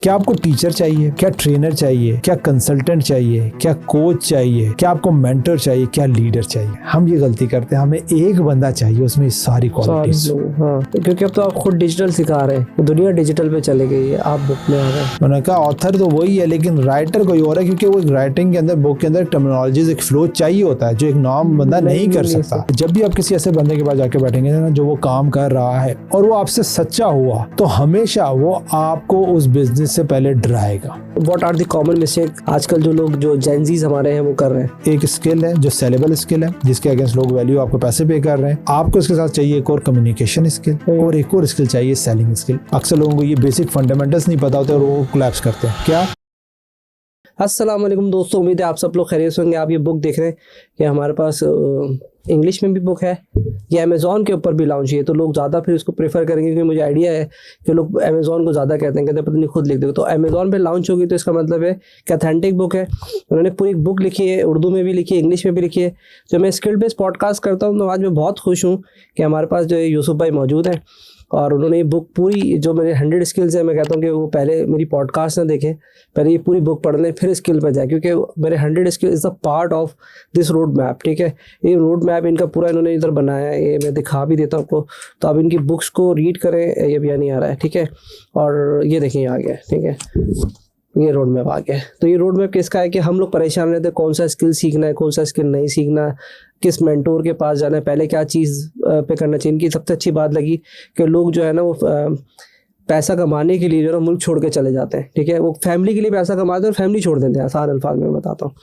क्या आपको टीचर चाहिए, क्या ट्रेनर चाहिए, क्या कंसल्टेंट चाहिए, क्या कोच चाहिए, क्या आपको मेंटर चाहिए, क्या लीडर चाहिए? हम ये गलती करते हैं, हमें एक बंदा चाहिए उसमें सारी क्वालिटीज। हाँ, क्योंकि अब तो आप खुद डिजिटल सिखा रहे हैं, दुनिया डिजिटल पे चले गई है, आप बुक में आ गए। मैंने कहा ऑथर तो वही है लेकिन राइटर कोई और है, क्योंकि वो राइटिंग के अंदर, बुक के अंदर टर्मिनोलॉजीज, एक फ्लो चाहिए होता है जो एक नॉर्म बंदा नहीं कर सकता। जब भी आप किसी ऐसे बंदे के पास जाके बैठेंगे ना जो वो काम कर रहा है और वो आपसे सच्चा हुआ, तो हमेशा वो आपको उस बिजनेस से पहले डराएगा। What are the common mistake आजकल जो लोग, जो जेनजीज हमारे हैं, वो कर रहे हैं? एक स्किल है जो सेलेबल स्किल है, जिसके अगेंस्ट लोग वैल्यू आपको पैसे पे कर रहे हैं। आपको इसके साथ चाहिए एक और कम्युनिकेशन स्किल और एक और स्किल चाहिए सेलिंग स्किल। अक्सर लोगों को ये बेसिक फंडामेंटल्स नहीं पता होते और वो कोलैप्स करते हैं। क्या? अस्सलाम वालेकुम दोस्तों, उम्मीद है आप सब लोग खैरियत से होंगे। आप ये बुक देख रहे हैं कि हमारे पास इंग्लिश में भी बुक है, ये अमेज़ॉन के ऊपर भी लॉन्च है, तो लोग ज़्यादा फिर इसको प्रेफर करेंगे, क्योंकि मुझे आइडिया है कि लोग अमेज़ॉन को ज़्यादा कहते हैं पता नहीं खुद लिख देंगे। तो अमेज़ॉन पे लॉन्च होगी तो इसका मतलब है कि ऑथेंटिक बुक है। उन्होंने पूरी बुक लिखी है, उर्दू में भी लिखी है, इंग्लिश में भी लिखी है। जो मैं स्किल बेस्ड पॉडकास्ट करता हूँ, तो आज मैं बहुत खुश हूँ कि हमारे पास जो है यूसुफ भाई मौजूद हैं और उन्होंने ये बुक पूरी, जो मेरे 100 स्किल्स है, मैं कहता हूँ कि वो पहले मेरी पॉडकास्ट ना देखें, पहले ये पूरी बुक पढ़ लें, फिर स्किल पर जाए, क्योंकि मेरे 100 skill is the part of this road map. ठीक है, ये रोड मैप इनका पूरा इन्होंने इधर बनाया है, ये मैं दिखा भी देता हूँ आपको। तो आप इनकी बुक्स को रीड करें, ये भी नहीं आ रहा है, ठीक है। और ये देखिए आ गया, ठीक है, ये रोड मैप आ गया। तो ये रोड मैप किसका है कि हम लोग परेशान रहते हैं कौन सा स्किल सीखना है, कौन सा स्किल नहीं सीखना, किस मेंटोर के पास जाना है, पहले क्या चीज़ पे करना चाहिए। इनकी सबसे अच्छी बात लगी कि लोग जो है ना वो पैसा कमाने के लिए जो है ना मुल्क छोड़ के चले जाते हैं। ठीक है, वो फैमिली के लिए पैसा कमाते हैं और फैमिली छोड़ देते हैं, आसान अल्फाज में बताता हूँ।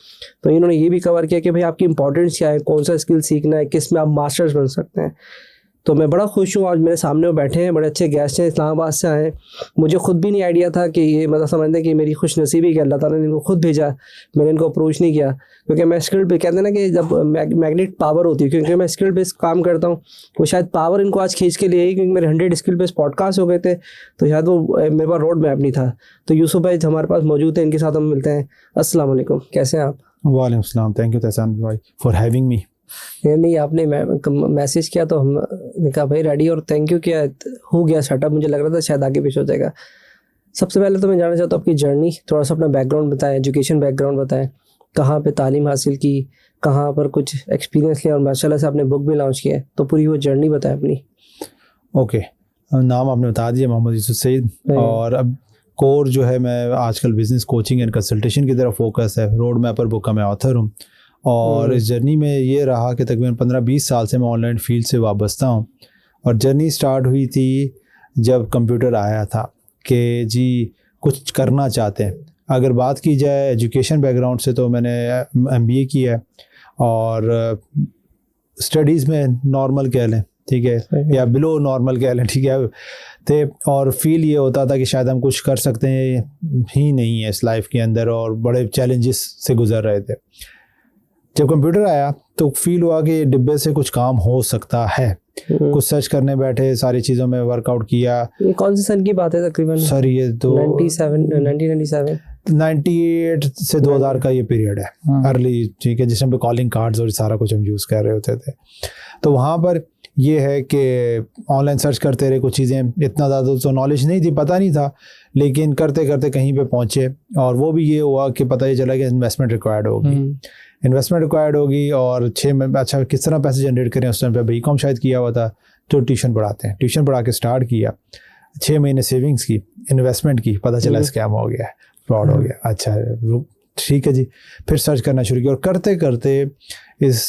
तो इन्होंने ये भी कवर किया कि भाई आपकी इंपॉर्टेंस क्या है, कौन सा स्किल सीखना है, किस में आप मास्टर्स बन सकते हैं। तो मैं बड़ा खुश हूँ, आज मेरे सामने वो बैठे हैं, बड़े अच्छे गेस्ट हैं, इस्लामाबाद से आए। मुझे खुद भी नहीं आइडिया था कि ये, मतलब समझते कि मेरी खुश नसीबी कि अल्लाह ताला ने इनको खुद भेजा, मैंने इनको अप्रोच नहीं किया, क्योंकि मैं स्किल पे कहते हैं ना कि जब मैग्नेट पावर होती है, क्योंकि मैं स्किल बेस्ड काम करता हूँ, वो शायद पावर इनको आज खींच के लिए ही, क्योंकि मेरे 100 स्किल बेस्ड पॉडकास्ट हो गए थे, तो शायद वो मेरे पास रोड मैप नहीं था। तो यूसुफ भाई हमारे पास मौजूद है, इनके साथ हम मिलते हैं। अस्सलाम वालेकुम, कैसे हैं आप? वालेकुम सलाम, थैंक यू तहसान भाई फॉर हैविंग मी। नहीं, आपने मैसेज किया तो हमने कहा भाई रेडी, और थैंक यू किया, हो गया सेटअप। मुझे लग रहा था शायद आगे पीछे हो जाएगा। सबसे पहले तो मैं जानना चाहता हूँ आपकी जर्नी, थोड़ा सा अपना बैकग्राउंड बताएं, एजुकेशन बैकग्राउंड बताएं, कहाँ पे तालीम हासिल की, कहाँ पर कुछ एक्सपीरियंस लिया, और माशाल्लाह से आपने बुक भी लॉन्च किया है, तो पूरी वो जर्नी बताएं अपनी। ओके, नाम आपने बता दिया, मोहम्मद यूसुफ सईद। और अब कोर जो है, मैं आजकल बिजनेस कोचिंग एंड कंसल्टेशन की तरफ फोकस है। रोड मैपर बुक का मैं ऑथर हूँ और इस जर्नी में ये रहा कि तकरीबन 15-20 साल से मैं ऑनलाइन फील्ड से वाबस्ता हूँ। और जर्नी स्टार्ट हुई थी जब कंप्यूटर आया था कि जी कुछ करना चाहते हैं। अगर बात की जाए एजुकेशन बैकग्राउंड से, तो मैंने MBA किया है और स्टडीज़ में नॉर्मल कह लें, ठीक है, या बिलो नॉर्मल कह लें, ठीक है, थे। और फील ये होता था कि शायद हम कुछ कर सकते हैं ही नहीं है इस लाइफ के अंदर, और बड़े चैलेंजेस से गुजर रहे थे। जब कंप्यूटर आया तो फील हुआ कि डिब्बे से कुछ काम हो सकता है। कुछ सर्च करने बैठे, सारी चीज़ों में वर्कआउट किया। ये कौन से सन की बात है तकरीबन? सर ये तो 1998 से 2000 का ये पीरियड है, अर्ली, ठीक है, जिसमें पे कॉलिंग कार्ड्स और सारा कुछ हम यूज़ कर रहे होते थे। तो वहाँ पर ये है कि ऑनलाइन सर्च करते रहे, कुछ चीज़ें, इतना ज़्यादा तो नॉलेज नहीं थी, पता नहीं था, लेकिन करते करते कहीं पे पहुँचे। और वो भी ये हुआ कि पता ये चला कि इन्वेस्टमेंट रिक्वायर्ड होगी और 6 में अच्छा किस तरह पैसे जनरेट करें। उस टाइम पे बीकॉम शायद किया हुआ था, तो ट्यूशन पढ़ा के स्टार्ट किया। 6 महीने सेविंग्स की, इन्वेस्टमेंट की, पता चला स्कैम हो गया, फ्रॉड हो गया। अच्छा ठीक है जी, फिर सर्च करना शुरू किया और करते करते इस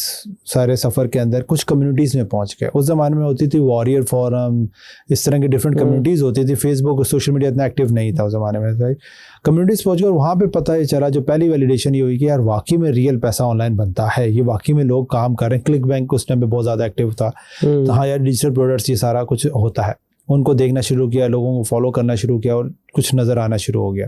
सारे सफ़र के अंदर कुछ कम्युनिटीज़ में पहुंच गए। उस ज़माने में होती थी वॉरियर फोरम, इस तरह की डिफरेंट कम्युनिटीज़ होती थी। फेसबुक और सोशल मीडिया इतना एक्टिव नहीं था उस ज़माने में। कम्युनिटीज़ पहुंच गए और वहाँ पे पता ही चला, जो पहली वैलिडेशन ये हुई कि यार वाकई में रियल पैसा ऑनलाइन बनता है, ये वाकई में लोग काम कर रहे हैं। क्लिक बैंक उस टाइम पे बहुत ज़्यादा एक्टिव था, तो हाँ यार डिजिटल प्रोडक्ट्स ये सारा कुछ होता है। उनको देखना शुरू किया, लोगों को फॉलो करना शुरू किया और कुछ नज़र आना शुरू हो गया।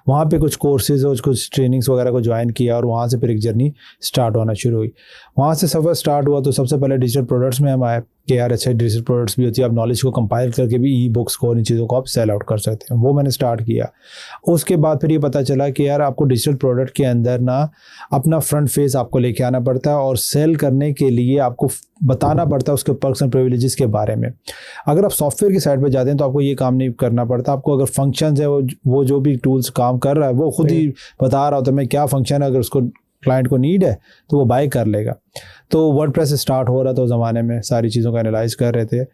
वहाँ पे कुछ कोर्सेज और कुछ ट्रेनिंग्स वगैरह को ज्वाइन किया और वहाँ से फिर एक जर्नी स्टार्ट होना शुरू हुई। वहाँ से सफ़र स्टार्ट हुआ तो सबसे पहले डिजिटल प्रोडक्ट्स में हम आए कि यार अच्छे डिजिटल प्रोडक्ट्स भी होती है, आप नॉलेज को कंपाइल करके भी ई बुक्स को, इन चीज़ों को आप सेल आउट कर सकते हैं। वो मैंने स्टार्ट किया। उसके बाद फिर ये पता चला कि यार आपको डिजिटल प्रोडक्ट के अंदर ना अपना फ्रंट फेस आपको लेके आना पड़ता है, और सेल करने के लिए आपको बताना पड़ता है उसके पर्क्स एंड प्रिविलेजेस के बारे में। अगर आप सॉफ्टवेयर की साइड पे जाते हैं तो आपको ये काम नहीं करना पड़ता। आपको अगर फंक्शंस है, वो जो भी टूल्स काम कर रहा है वो खुद ही बता रहा होता है मैं क्या फंक्शन है, अगर उसको क्लाइंट को नीड है तो वो बाय कर लेगा। तो वर्डप्रेस स्टार्ट हो रहा था उस ज़माने में, सारी चीज़ों का एनालाइज कर रहे थे,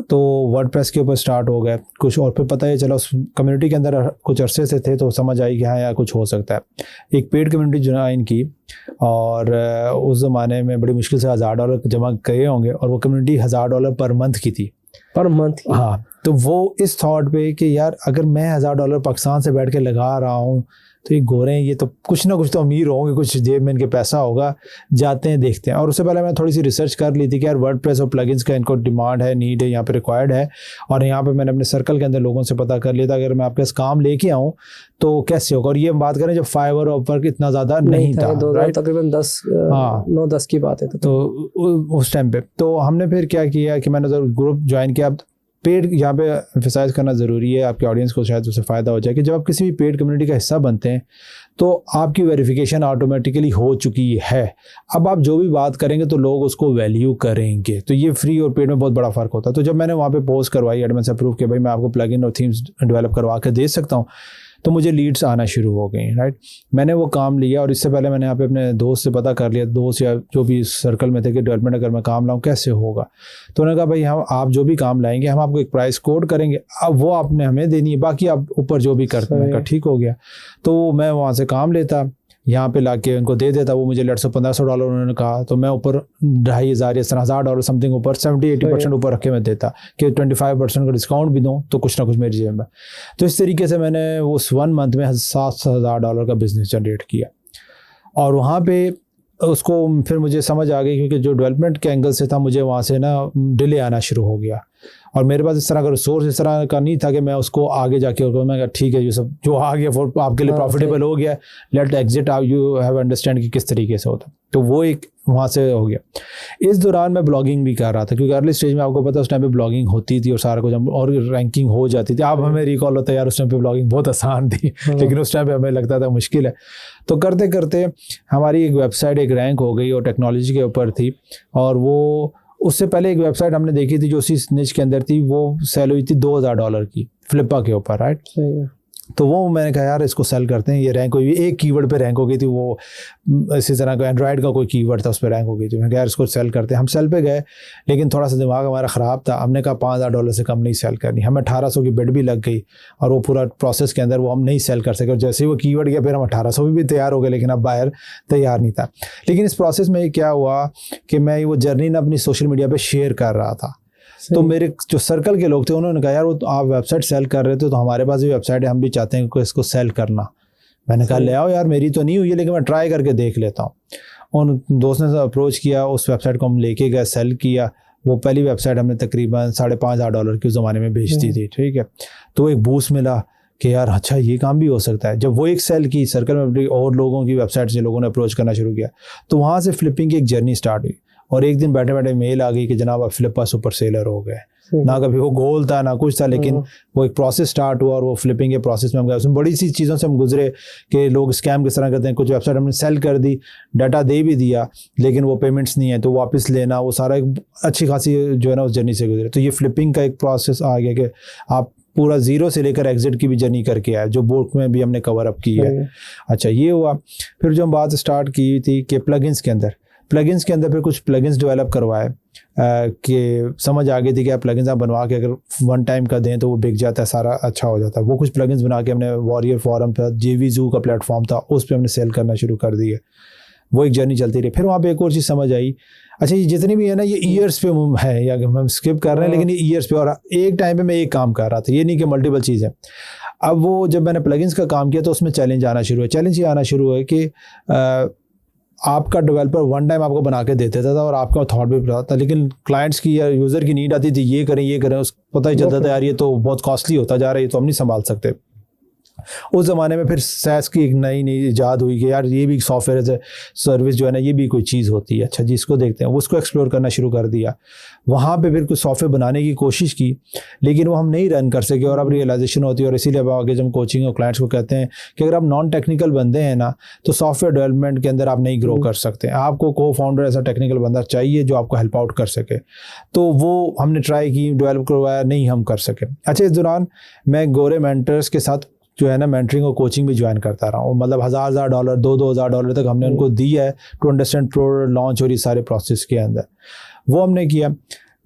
तो वर्डप्रेस के ऊपर स्टार्ट हो गए कुछ। और फिर पता ही चला उस कम्युनिटी के अंदर कुछ अरसे से थे, तो समझ आई कि हाँ यार कुछ हो सकता है। एक पेड कम्युनिटी ज्वाइन की, और उस ज़माने में बड़ी मुश्किल से $1000 जमा किए होंगे, और वो कम्युनिटी $1000 पर मंथ की थी। Per month? हाँ। तो वो इस थॉट पे कि यार अगर मैं $1000 पाकिस्तान से बैठ के लगा रहा हूँ तो ये गोरे हैं, ये तो कुछ ना कुछ तो अमीर होंगे, कुछ जेब में इनके पैसा होगा, जाते हैं देखते हैं। और उससे पहले मैंने थोड़ी सी रिसर्च कर ली थी कि यार वर्डप्रेस और प्लगइन्स का इनको डिमांड है, नीड है, यहाँ पे रिक्वायर्ड है। और यहाँ पे मैंने अपने सर्कल के अंदर लोगों से पता कर लिया था अगर मैं आपके पास काम लेके आऊँ तो कैसे होगा। और ये हम बात करें जब फाइवर और अपवर्क इतना ज़्यादा नहीं था, तकरीबन 9-10 की बात है। तो उस टाइम पे तो हमने फिर क्या किया कि मैंने ग्रुप ज्वाइन किया। अब पेड यहाँ पे एम्फसाइज करना ज़रूरी है, आपके ऑडियंस को शायद उससे फ़ायदा हो जाए कि जब आप किसी भी पेड कम्युनिटी का हिस्सा बनते हैं तो आपकी वेरिफिकेशन ऑटोमेटिकली हो चुकी है। अब आप जो भी बात करेंगे तो लोग उसको वैल्यू करेंगे। तो ये फ्री और पेड में बहुत बड़ा फ़र्क होता है। तो जब मैंने वहाँ पे पोस्ट करवाई, एडमिन से अप्रूव किया भाई मैं आपको प्लगइन और थीम्स डेवलप करवा के दे सकता हूँ, तो मुझे लीड्स आना शुरू हो गई। राइट, मैंने वो काम लिया। और इससे पहले मैंने यहाँ पे अपने दोस्त से पता कर लिया, दोस्त या जो भी सर्कल में थे, कि डेवलपमेंट अगर मैं काम लाऊं कैसे होगा। तो उन्होंने कहा भाई हम आप जो भी काम लाएंगे हम आपको एक प्राइस कोड करेंगे, अब वो आपने हमें देनी है, बाकी आप ऊपर जो भी करते हैं। ठीक हो गया। तो मैं वहाँ से काम लेता, यहाँ पे लाके उनको दे देता। वो मुझे $1500 उन्होंने कहा, तो मैं ऊपर $2500 या $1000 समथिंग ऊपर 70-80% ऊपर रख के मैं देता कि 25% का डिस्काउंट भी दूँ तो कुछ ना कुछ मेरी जेब में। तो इस तरीके से मैंने उस 1 मंथ में $7000 का बिजनेस जनरेट किया। और वहाँ पे उसको फिर मुझे समझ आ गई, क्योंकि जो डेवलपमेंट के एंगल से था मुझे वहाँ से ना डिले आना शुरू हो गया, और मेरे पास इस तरह का रिसोर्स इस तरह का नहीं था कि मैं उसको आगे जाके मैं कहा ठीक है ये सब जो आ गया वो आपके लिए प्रॉफिटेबल हो गया, let exit, you have understand कि किस तरीके से होता। तो वो एक वहाँ से हो गया। इस दौरान मैं ब्लॉगिंग भी कर रहा था, क्योंकि अर्ली स्टेज में आपको पता है उस टाइम पे ब्लॉगिंग होती थी और सारा कुछ, और रैंकिंग हो जाती थी। अब हमें रिकॉल होता है यार उस टाइम पे ब्लॉगिंग बहुत आसान थी, लेकिन उस टाइम पे हमें लगता था मुश्किल है। तो करते करते हमारी एक वेबसाइट एक रैंक हो गई और टेक्नोलॉजी के ऊपर थी। और वो उससे पहले एक वेबसाइट हमने देखी थी जो उसी निच के अंदर थी, वो सेल हुई थी $2000 की फ्लिपा के ऊपर। राइट, सही है। तो वो मैंने कहा यार इसको सेल करते हैं, ये रैंक हुई, एक कीवर्ड पे रैंक हो गई थी, वो इसी तरह का एंड्रॉयड का कोई कीवर्ड था उस पर रैंक हो गई थी। मैंने कहा यार इसको सेल करते हैं। हम सेल पे गए, लेकिन थोड़ा सा दिमाग हमारा ख़राब था। हमने कहा $5000 से कम नहीं सेल करनी। हमें 1800 की बिड भी लग गई, और वो पूरा प्रोसेस के अंदर वो हम नहीं सेल कर सके। और जैसे ही वो कीवर्ड गया फिर हम 1800 भी तैयार हो गए, लेकिन अब बायर तैयार नहीं था। लेकिन इस प्रोसेस में क्या हुआ कि मैं वो जर्नी ना अपनी सोशल मीडिया पर शेयर कर रहा था। तो मेरे जो सर्कल के लोग थे उन्होंने कहा यार वो आप वेबसाइट सेल कर रहे थे तो हमारे पास भी वेबसाइट है, हम भी चाहते हैं कि इसको सेल करना। मैंने कहा ले आओ यार, मेरी तो नहीं हुई है लेकिन मैं ट्राई करके देख लेता हूँ। उन दोस्त ने अप्रोच किया, उस वेबसाइट को हम लेके गए, सेल किया। वो पहली वेबसाइट हमने तकरीबन $5500 की उस ज़माने में बेचती थी। ठीक है, तो एक बूस्ट मिला कि यार अच्छा ये काम भी हो सकता है। जब वो एक सेल की, सर्कल में और लोगों की वेबसाइट से लोगों ने अप्रोच करना शुरू किया, तो वहाँ से फ्लिपिंग की एक जर्नी स्टार्ट हुई। और एक दिन बैठे बैठे मेल आ गई कि जनाब आप फ्लिपा सुपर सेलर हो गए। ना कभी वो गोल था ना कुछ था, लेकिन वो एक प्रोसेस स्टार्ट हुआ और वो फ्लिपिंग के प्रोसेस में हम गए। उसमें बड़ी सी चीज़ों से हम गुजरे कि लोग स्कैम किस तरह करते हैं। कुछ वेबसाइट हमने सेल कर दी, डाटा दे भी दिया, लेकिन वो पेमेंट्स नहीं है तो वापस लेना, वो सारा एक अच्छी खासी जो है ना उस जर्नी से गुजरे। तो ये फ्लिपिंग का एक प्रोसेस आ गया कि आप पूरा ज़ीरो से लेकर एग्जिट की भी जर्नी करके आए, जो बुक में भी हमने कवर अप की है। अच्छा, ये हुआ। फिर जो हम बात स्टार्ट की थी कि प्लगइन्स के अंदर फिर कुछ प्लगइन्स डेवलप करवाए कि समझ आ गई थी कि आप प्लगइन्स आप बनवा के अगर वन टाइम का दें तो वो बिक जाता है, सारा अच्छा हो जाता है। वो कुछ प्लगइन्स बना के हमने वॉरियर फोरम पर, JVZoo का प्लेटफॉर्म था, उस पर हमने सेल करना शुरू कर दिए। वो एक जर्नी चलती रही। फिर वहाँ पे एक और चीज़ समझ आई, अच्छा ये जितनी भी है ना ये ईयर्स पे है, या हम स्किप कर रहे हैं लेकिन ये ईयर्स पे। और एक टाइम पे मैं एक काम कर रहा था, ये नहीं कि मल्टीपल चीज़ है। अब वो जब मैंने प्लगइन्स का काम किया तो उसमें चैलेंज आना शुरू है। चैलेंज ये आना शुरू है कि आपका डेवलपर वन टाइम आपको बना के दे देता था और आपका थॉट भी पता था, लेकिन क्लाइंट्स की या यूज़र की नीड आती थी ये करें, उस पता ही चलता था यार ये तो बहुत कॉस्टली होता जा रहा है, ये तो हम नहीं संभाल सकते। उस ज़माने में फिर सैस की एक नई ईजाद हुई कि यार ये भी सॉफ्टवेयर एज ए सर्विस जो है ना, ये भी कोई चीज़ होती है। अच्छा जी, इसको देखते हैं, उसको एक्सप्लोर करना शुरू कर दिया। वहाँ पे फिर कुछ सॉफ्टवेयर बनाने की कोशिश की, लेकिन वो हम नहीं रन कर सके और अब रियलाइजेशन होती है। और इसीलिए अब आगे जब हम कोचिंग और क्लाइंट्स को कहते हैं कि अगर आप नॉन टेक्निकल बंदे हैं ना, तो सॉफ्टवेयर डेवलपमेंट के अंदर आप नहीं ग्रो कर सकते। आपको को फाउंडर ऐसा टेक्निकल बंदा चाहिए जो आपको हेल्प आउट कर सके। तो वो हमने ट्राई की, डेवलप करवाया, नहीं हम कर सके। अच्छा, इस दौरान मैं गोरे मेंटर्स के साथ जो है ना मेंटरिंग और कोचिंग भी ज्वाइन करता रहा हूँ। मतलब $1000 $2,000 तक हमने उनको दिया है टू अंडरस्टैंड प्रोडक्ट लॉन्च और ये सारे प्रोसेस के अंदर वो हमने किया।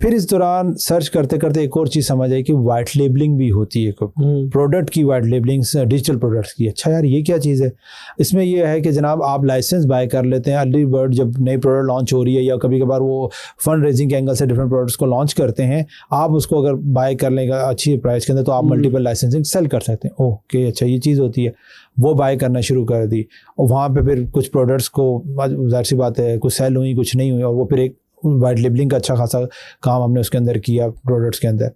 फिर इस दौरान सर्च करते करते एक और चीज़ समझ आई कि वाइट लेबलिंग भी होती है, प्रोडक्ट की वाइट लेबलिंग डिजिटल प्रोडक्ट्स की। अच्छा यार, ये क्या चीज़ है? इसमें ये है कि जनाब आप लाइसेंस बाय कर लेते हैं अर्ली बर्ड, जब नई प्रोडक्ट लॉन्च हो रही है या कभी कभार वो फंड रेजिंग के एंगल से डिफरेंट प्रोडक्ट्स को लॉन्च करते हैं, आप उसको अगर बाय कर लेंगे अच्छी प्राइस के अंदर तो आप मल्टीपल लाइसेंसिंग सेल कर सकते हैं। ओके, अच्छा ये चीज़ होती है। वो बाय करना शुरू कर दी और वहाँ पे फिर कुछ प्रोडक्ट्स को, जाहिर सी बात है, कुछ सेल हुई कुछ नहीं हुई, और वो फिर एक वाइट लेबलिंग का अच्छा खासा काम हमने उसके अंदर किया प्रोडक्ट्स के अंदर।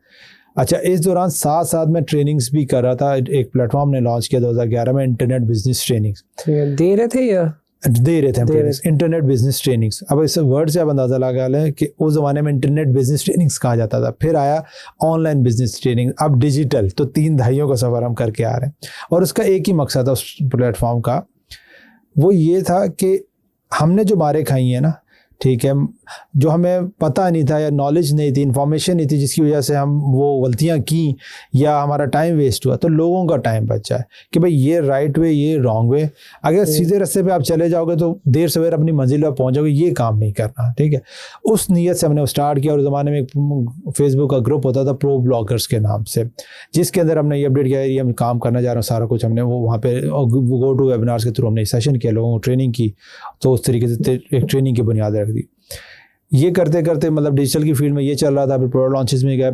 अच्छा, इस दौरान साथ साथ मैं ट्रेनिंग्स भी कर रहा था। एक प्लेटफॉर्म ने लॉन्च किया 2011 में, इंटरनेट बिजनेस ट्रेनिंग्स दे रहे थे या दे रहे थे हम ट्रेनिंग्स, इंटरनेट बिजनेस ट्रेनिंग्स। अब इस वर्ड से आप अंदाज़ा लगा लें कि उस ज़माने में इंटरनेट बिजनेस ट्रेनिंग्स कहा जाता था। फिर आया ऑनलाइन बिजनेस ट्रेनिंग, अब डिजिटल। तो 3 दहाइयों का सफ़र हम करके आ रहे हैं और उसका एक ही मकसद था उस प्लेटफॉर्म का, वो ये था कि हमने जो मारे खाई हैं ना, ठीक है, जो हमें पता नहीं था या नॉलेज नहीं थी, इन्फॉर्मेशन नहीं थी, जिसकी वजह से हम वो गलतियां की या हमारा टाइम वेस्ट हुआ, तो लोगों का टाइम बचा है कि भाई ये राइट वे, ये रॉन्ग वे। अगर सीधे रास्ते पे आप चले जाओगे तो देर सवेर अपनी मंजिल पर पहुंचोगे, ये काम नहीं करना। ठीक है, उस नीयत से हमने स्टार्ट किया। और उस ज़माने में एक फेसबुक का ग्रुप होता था प्रो ब्लॉगर्स के नाम से, जिसके अंदर हमने ये अपडेट किया, ये हम काम करना जा रहे हैं सारा कुछ। हमने वो वहाँ पे गो टू वेबिनार्स के थ्रू हमने सेशन किया, लोगों को ट्रेनिंग की, तो उस तरीके से एक ट्रेनिंग की बुनियाद रख दी। ये करते करते मतलब डिजिटल की फील्ड में ये चल रहा था। फिर प्रोडक्ट लॉन्चेस में गए,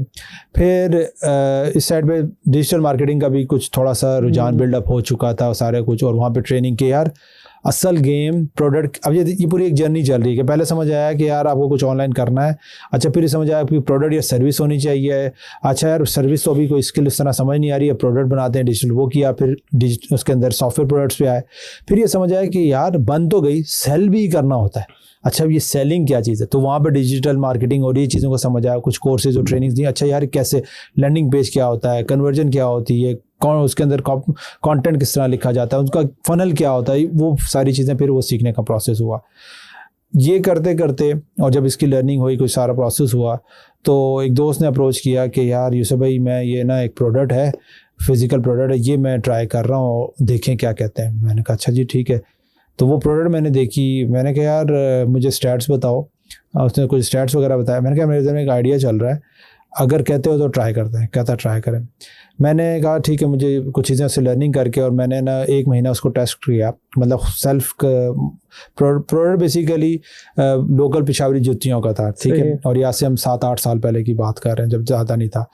फिर इस साइड पे डिजिटल मार्केटिंग का भी कुछ थोड़ा सा रुझान बिल्डअप हो चुका था सारे कुछ, और वहाँ पे ट्रेनिंग के यार असल गेम प्रोडक्ट। अब ये पूरी एक जर्नी चल रही है कि पहले समझ आया कि यार आपको कुछ ऑनलाइन करना है। अच्छा, फिर समझ आया कि प्रोडक्ट या सर्विस होनी चाहिए। अच्छा यार, सर्विस तो अभी कोई स्किल इस तरह समझ नहीं आ रही है, प्रोडक्ट बनाते हैं डिजिटल, वो किया। फिर उसके अंदर सॉफ्टवेयर प्रोडक्ट्स पे आए। फिर ये समझ आया कि यार बन तो गई, सेल भी करना होता है। अच्छा, ये सेलिंग क्या चीज़ है? तो वहाँ पे डिजिटल मार्केटिंग और ये चीज़ों को समझ आया, कुछ कोर्सेज और ट्रेनिंग्स दी। अच्छा यार, कैसे लैंडिंग पेज क्या होता है, कन्वर्जन क्या होती है, कौन उसके अंदर कंटेंट किस तरह लिखा जाता है, उसका फनल क्या होता है, वो सारी चीज़ें फिर वो सीखने का प्रोसेस हुआ। ये करते करते और जब इसकी लर्निंग हुई, कुछ सारा प्रोसेस हुआ, तो एक दोस्त ने अप्रोच किया कि यार यूसुफ भाई, मैं ये ना एक प्रोडक्ट है, फिज़िकल प्रोडक्ट है, ये मैं ट्राई कर रहा हूँ, देखें क्या कहते हैं। मैंने कहा अच्छा जी ठीक है। तो वो प्रोडक्ट मैंने देखी, मैंने कहा यार मुझे स्टैट्स बताओ। उसने कुछ स्टैट्स वगैरह बताया। मैंने कहा मेरे दिल में एक आइडिया चल रहा है, अगर कहते हो तो ट्राई करते हैं। कहता ट्राई करें। मैंने कहा ठीक है, मुझे कुछ चीज़ें उससे लर्निंग करके, और मैंने ना 1 महीना उसको टेस्ट किया। मतलब self product basically local Peshawari जुतियों का था, ठीक है। और यहाँ से हम 7-8 साल पहले की बात कर रहे हैं, जब ज़्यादा नहीं था।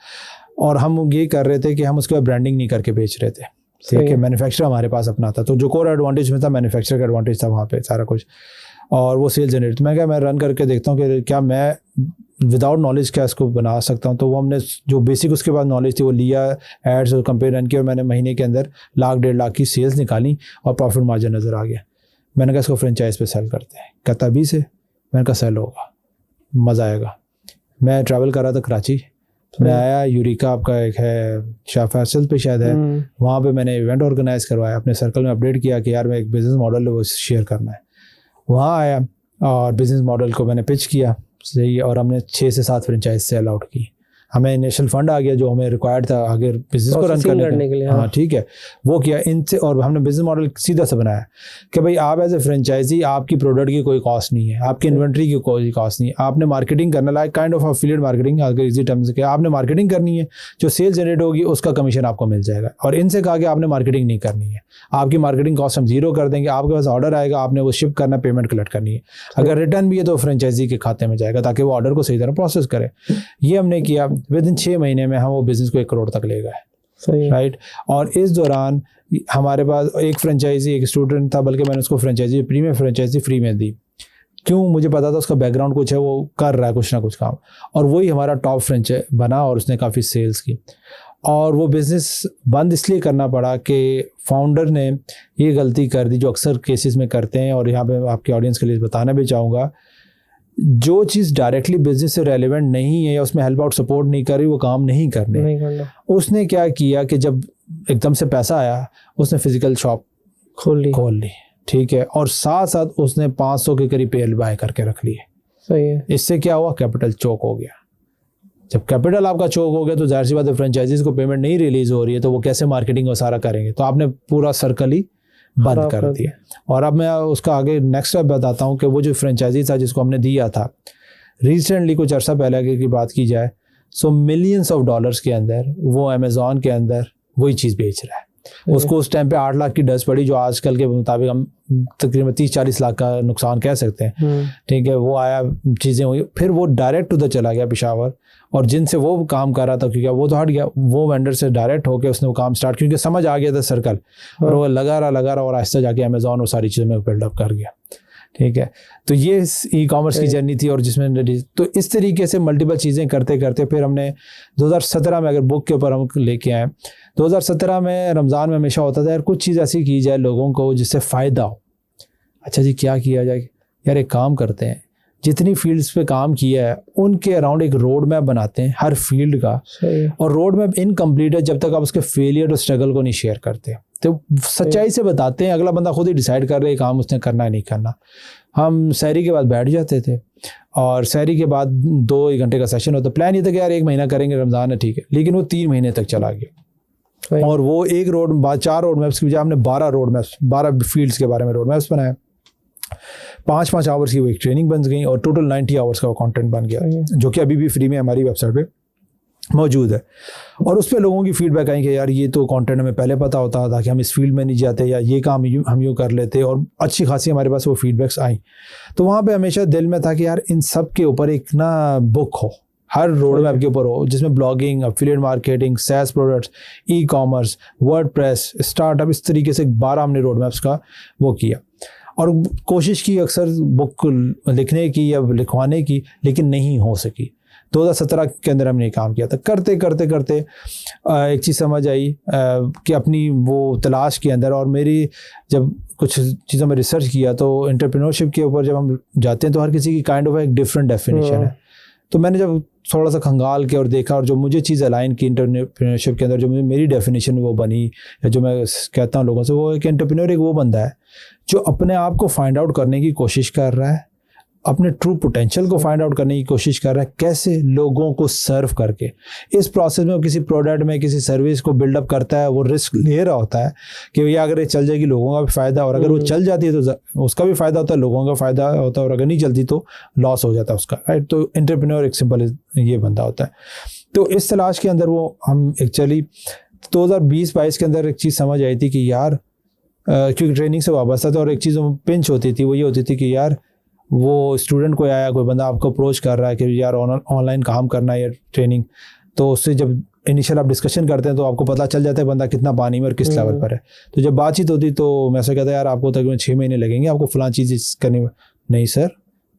और हम ये कर रहे थे कि हम उसके बाद ब्रांडिंग नहीं करके बेच रहे थे, ठीक है। मैन्युफैक्चर हमारे पास अपना था, तो जो कोर एडवांटेज में था मैन्युफैक्चर का एडवांटेज था वहाँ पे सारा कुछ, और वो सेल जनरेट। मैं क्या, मैं रन करके देखता हूँ कि क्या मैं विदाउट नॉलेज क्या इसको बना सकता हूँ। तो वो हमने जो बेसिक उसके बाद नॉलेज थी वो लिया, एड्स और कंपेयर रन किया, और मैंने महीने के अंदर 1-1.5 लाख की सेल्स निकाली और प्रॉफिट मार्जिन नज़र आ गया। मैंने कहा इसको फ्रेंचाइज पे सेल करते हैं। कहता अभी से? मैंने कहा सेल होगा, मज़ा आएगा। मैं ट्रैवल कर रहा था कराची, मैं आया, यूरिका आपका एक है शाह फैसल पे शायद है, वहाँ पे मैंने इवेंट ऑर्गेनाइज करवाया, अपने सर्कल में अपडेट किया कि यार मैं एक बिज़नेस मॉडल है वो शेयर करना है। वहाँ आया और बिज़नेस मॉडल को मैंने पिच किया, सही, और हमने 6 से 7 फ्रेंचाइज सेल आउट की। हमें नेशनल फंड आ गया जो हमें रिक्वायर्ड था आगे बिजनेस को रन करने के लिए। हाँ ठीक है, वो किया इनसे। और हमने बिजनेस मॉडल सीधा सा बनाया कि भाई आप एज ए फ्रेंचाइजी, आपकी प्रोडक्ट की कोई कॉस्ट नहीं है, आपकी इन्वेंट्री की कोई कॉस्ट नहीं है, आपने मार्केटिंग करना, like kind of affiliate marketing अगर इजी टर्म से कहा, आपने मार्केटिंग करनी है, जो सेल जनरेट होगी उसका कमीशन आपको मिल जाएगा। और इनसे कहा कि आपने मार्केटिंग नहीं करनी है, आपकी मार्केटिंग कॉस्ट हम 0 कर देंगे, आपके पास ऑर्डर आएगा, आपने वो शिप करना, पेमेंट कलेक्ट करनी है, अगर रिटर्न भी है तो फ्रेंचाइजी के खाते में जाएगा ताकि वो ऑर्डर को सही तरह प्रोसेस करे। ये हमने किया। विद इन 6 महीने में हम वो बिजनेस को 1 करोड़ तक ले गए, राइट। और इस दौरान हमारे पास एक फ्रेंचाइजी, एक स्टूडेंट था, बल्कि मैंने उसको फ्रेंचाइजी, प्रीमियम फ्रेंचाइजी फ्री में दी। क्यों? मुझे पता था उसका बैकग्राउंड कुछ है, वो कर रहा है कुछ ना कुछ काम, और वही हमारा टॉप फ्रेंचाइज बना और उसने काफ़ी सेल्स की। और वो बिज़नेस बंद इसलिए करना पड़ा कि फाउंडर ने ये गलती कर दी जो अक्सर केसेस में करते हैं, और यहाँ पे आपके ऑडियंस के लिए बताना भी चाहूँगा, जो चीज़ डायरेक्टली बिजनेस से रेलेवेंट नहीं है या उसमें हेल्प आउट सपोर्ट नहीं कर रही, वो काम नहीं करना। उसने क्या किया कि जब एकदम से पैसा आया उसने फिजिकल शॉप खोल ली, ठीक है, और साथ साथ उसने 500 के करीब पेल बाय करके रख लिए। सही है। इससे क्या हुआ, कैपिटल चोक हो गया। जब कैपिटल आपका चोक हो गया तो जाहिर सी बात है फ्रेंचाइजीज को पेमेंट नहीं रिलीज हो रही है, तो वो कैसे मार्केटिंग और सारा करेंगे, तो आपने पूरा सर्कल ही बंद कर दिया। और अब मैं उसका आगे नेक्स्ट स्टेप बताता हूँ कि वो जो फ्रेंचाइजी था जिसको हमने दिया था रिसेंटली, कुछ अर्सा पहले की बात की जाए, सो मिलियंस ऑफ डॉलर्स के अंदर वो अमेजोन के अंदर वही चीज़ बेच रहा है। उसको उस टाइम पे 8 लाख की डस्ट पड़ी, जो आजकल के मुताबिक हम तकरीबन 30-40 लाख का नुकसान कह सकते हैं, ठीक है। वो आया, चीज़ें हुई, फिर वो डायरेक्ट उधर चला गया पेशावर, और जिनसे वो काम कर रहा था क्योंकि वो तो हट गया, वो वेंडर से डायरेक्ट होकर उसने वो काम स्टार्ट, क्योंकि समझ आ गया था सर्कल, और वो लगा रहा और आहिस्ता जाके अमेजोन और सारी चीज़ों में बिल्डअप कर गया, ठीक है। तो ये ई कॉमर्स की जर्नी थी, और जिसमें तो इस तरीके से मल्टीपल चीज़ें करते करते फिर हमने 2017 में, अगर बुक के ऊपर हम लेके आए, 2017 में रमज़ान में हमेशा होता था यार कुछ चीज़ ऐसी की जाए लोगों को जिससे फ़ायदा हो। अच्छा जी, क्या किया जाए यार, एक काम करते हैं, जितनी फील्ड्स पे काम किया है उनके अराउंड एक रोड मैप बनाते हैं हर फील्ड का, और रोड मैप इनकम्प्लीट है जब तक आप उसके फेलियर और स्ट्रगल को नहीं शेयर करते, तो सच्चाई से बताते हैं, अगला बंदा खुद ही डिसाइड कर रहे काम उसने करना है नहीं करना। हम सहरी के बाद बैठ जाते थे, और सहरी के बाद 2 घंटे का सेशन होता, प्लान ये था कि यार 1 महीना करेंगे, रमज़ान है ठीक है, लेकिन वो 3 महीने तक चला गया। और वो एक रोड 4 रोड मैप्स की बजाय हमने 12 रोड मैप्स, 12 फील्ड्स के बारे में रोड मैप्स बनाए। 5-5 आवर्स की वो एक ट्रेनिंग बन गई, और टोटल 90 आवर्स का वो कंटेंट बन गया, जो कि अभी भी फ्री में हमारी वेबसाइट पे मौजूद है। और उस पर लोगों की फीडबैक आई कि यार ये तो कंटेंट हमें पहले पता होता था कि हम इस फील्ड में नहीं जाते, या ये काम हम यूँ कर लेते, और अच्छी खासी हमारे पास वो फीडबैक्स आई। तो वहाँ पे हमेशा दिल में था कि यार इन सब के ऊपर एक ना बुक हो, हर रोड मैप के ऊपर हो, जिसमें blogging, affiliate marketing, SaaS products, e commerce, WordPress, startup, इस तरीके से 12 हमने रोड मैप्स का वो किया, और कोशिश की अक्सर बुक लिखने की या लिखवाने की, लेकिन नहीं हो सकी। 2017 के अंदर हमने काम किया था। करते करते करते एक चीज़ समझ आई कि अपनी वो तलाश के अंदर, और मेरी जब कुछ चीज़ों में रिसर्च किया तो एंटरप्रेन्योरशिप के ऊपर जब हम जाते हैं तो हर किसी की काइंड ऑफ एक डिफरेंट डेफिनेशन है। तो मैंने जब थोड़ा सा खंगाल के और देखा, और जो मुझे चीज़ अलाइन की एंटरप्रेन्योरशिप के अंदर, जो मेरी डेफिनेशन वो बनी, या जो मैं कहता हूँ लोगों से, वो एक एंटरप्रेन्योर एक वो बंदा है जो अपने आप को फाइंड आउट करने की कोशिश कर रहा है, अपने ट्रू पोटेंशियल को फाइंड आउट करने की कोशिश कर रहा है, कैसे लोगों को सर्व करके। इस प्रोसेस में वो किसी प्रोडक्ट में, किसी सर्विस को बिल्डअप करता है, वो रिस्क ले रहा होता है कि भैया अगर ये चल जाएगी लोगों का भी फ़ायदा, और अगर वो चल जाती है तो उसका भी फ़ायदा होता है, लोगों का फ़ायदा होता है, और अगर नहीं चलती तो लॉस हो जाता है उसका, राइट। तो एंटरप्रेन्योर एक सिंपल ये बंदा होता है। तो इस तलाश के अंदर वो हम एक्चुअली 2020-22 के अंदर एक चीज़ समझ आई थी कि यार क्योंकि ट्रेनिंग से वाबस्ता था, और एक चीज़ पिंच होती थी, वो ये होती थी कि यार वो स्टूडेंट कोई आया, कोई बंदा आपको अप्रोच कर रहा है कि यार ऑनलाइन काम करना है या ट्रेनिंग, तो उससे जब इनिशियल आप डिस्कशन करते हैं तो आपको पता चल जाता है बंदा कितना पानी में और किस लेवल पर है। तो जब बातचीत होती तो मैं ऐसा कहता यार आपको तकरीबन 6 महीने लगेंगे आपको फलां चीज़ करने में। नहीं सर,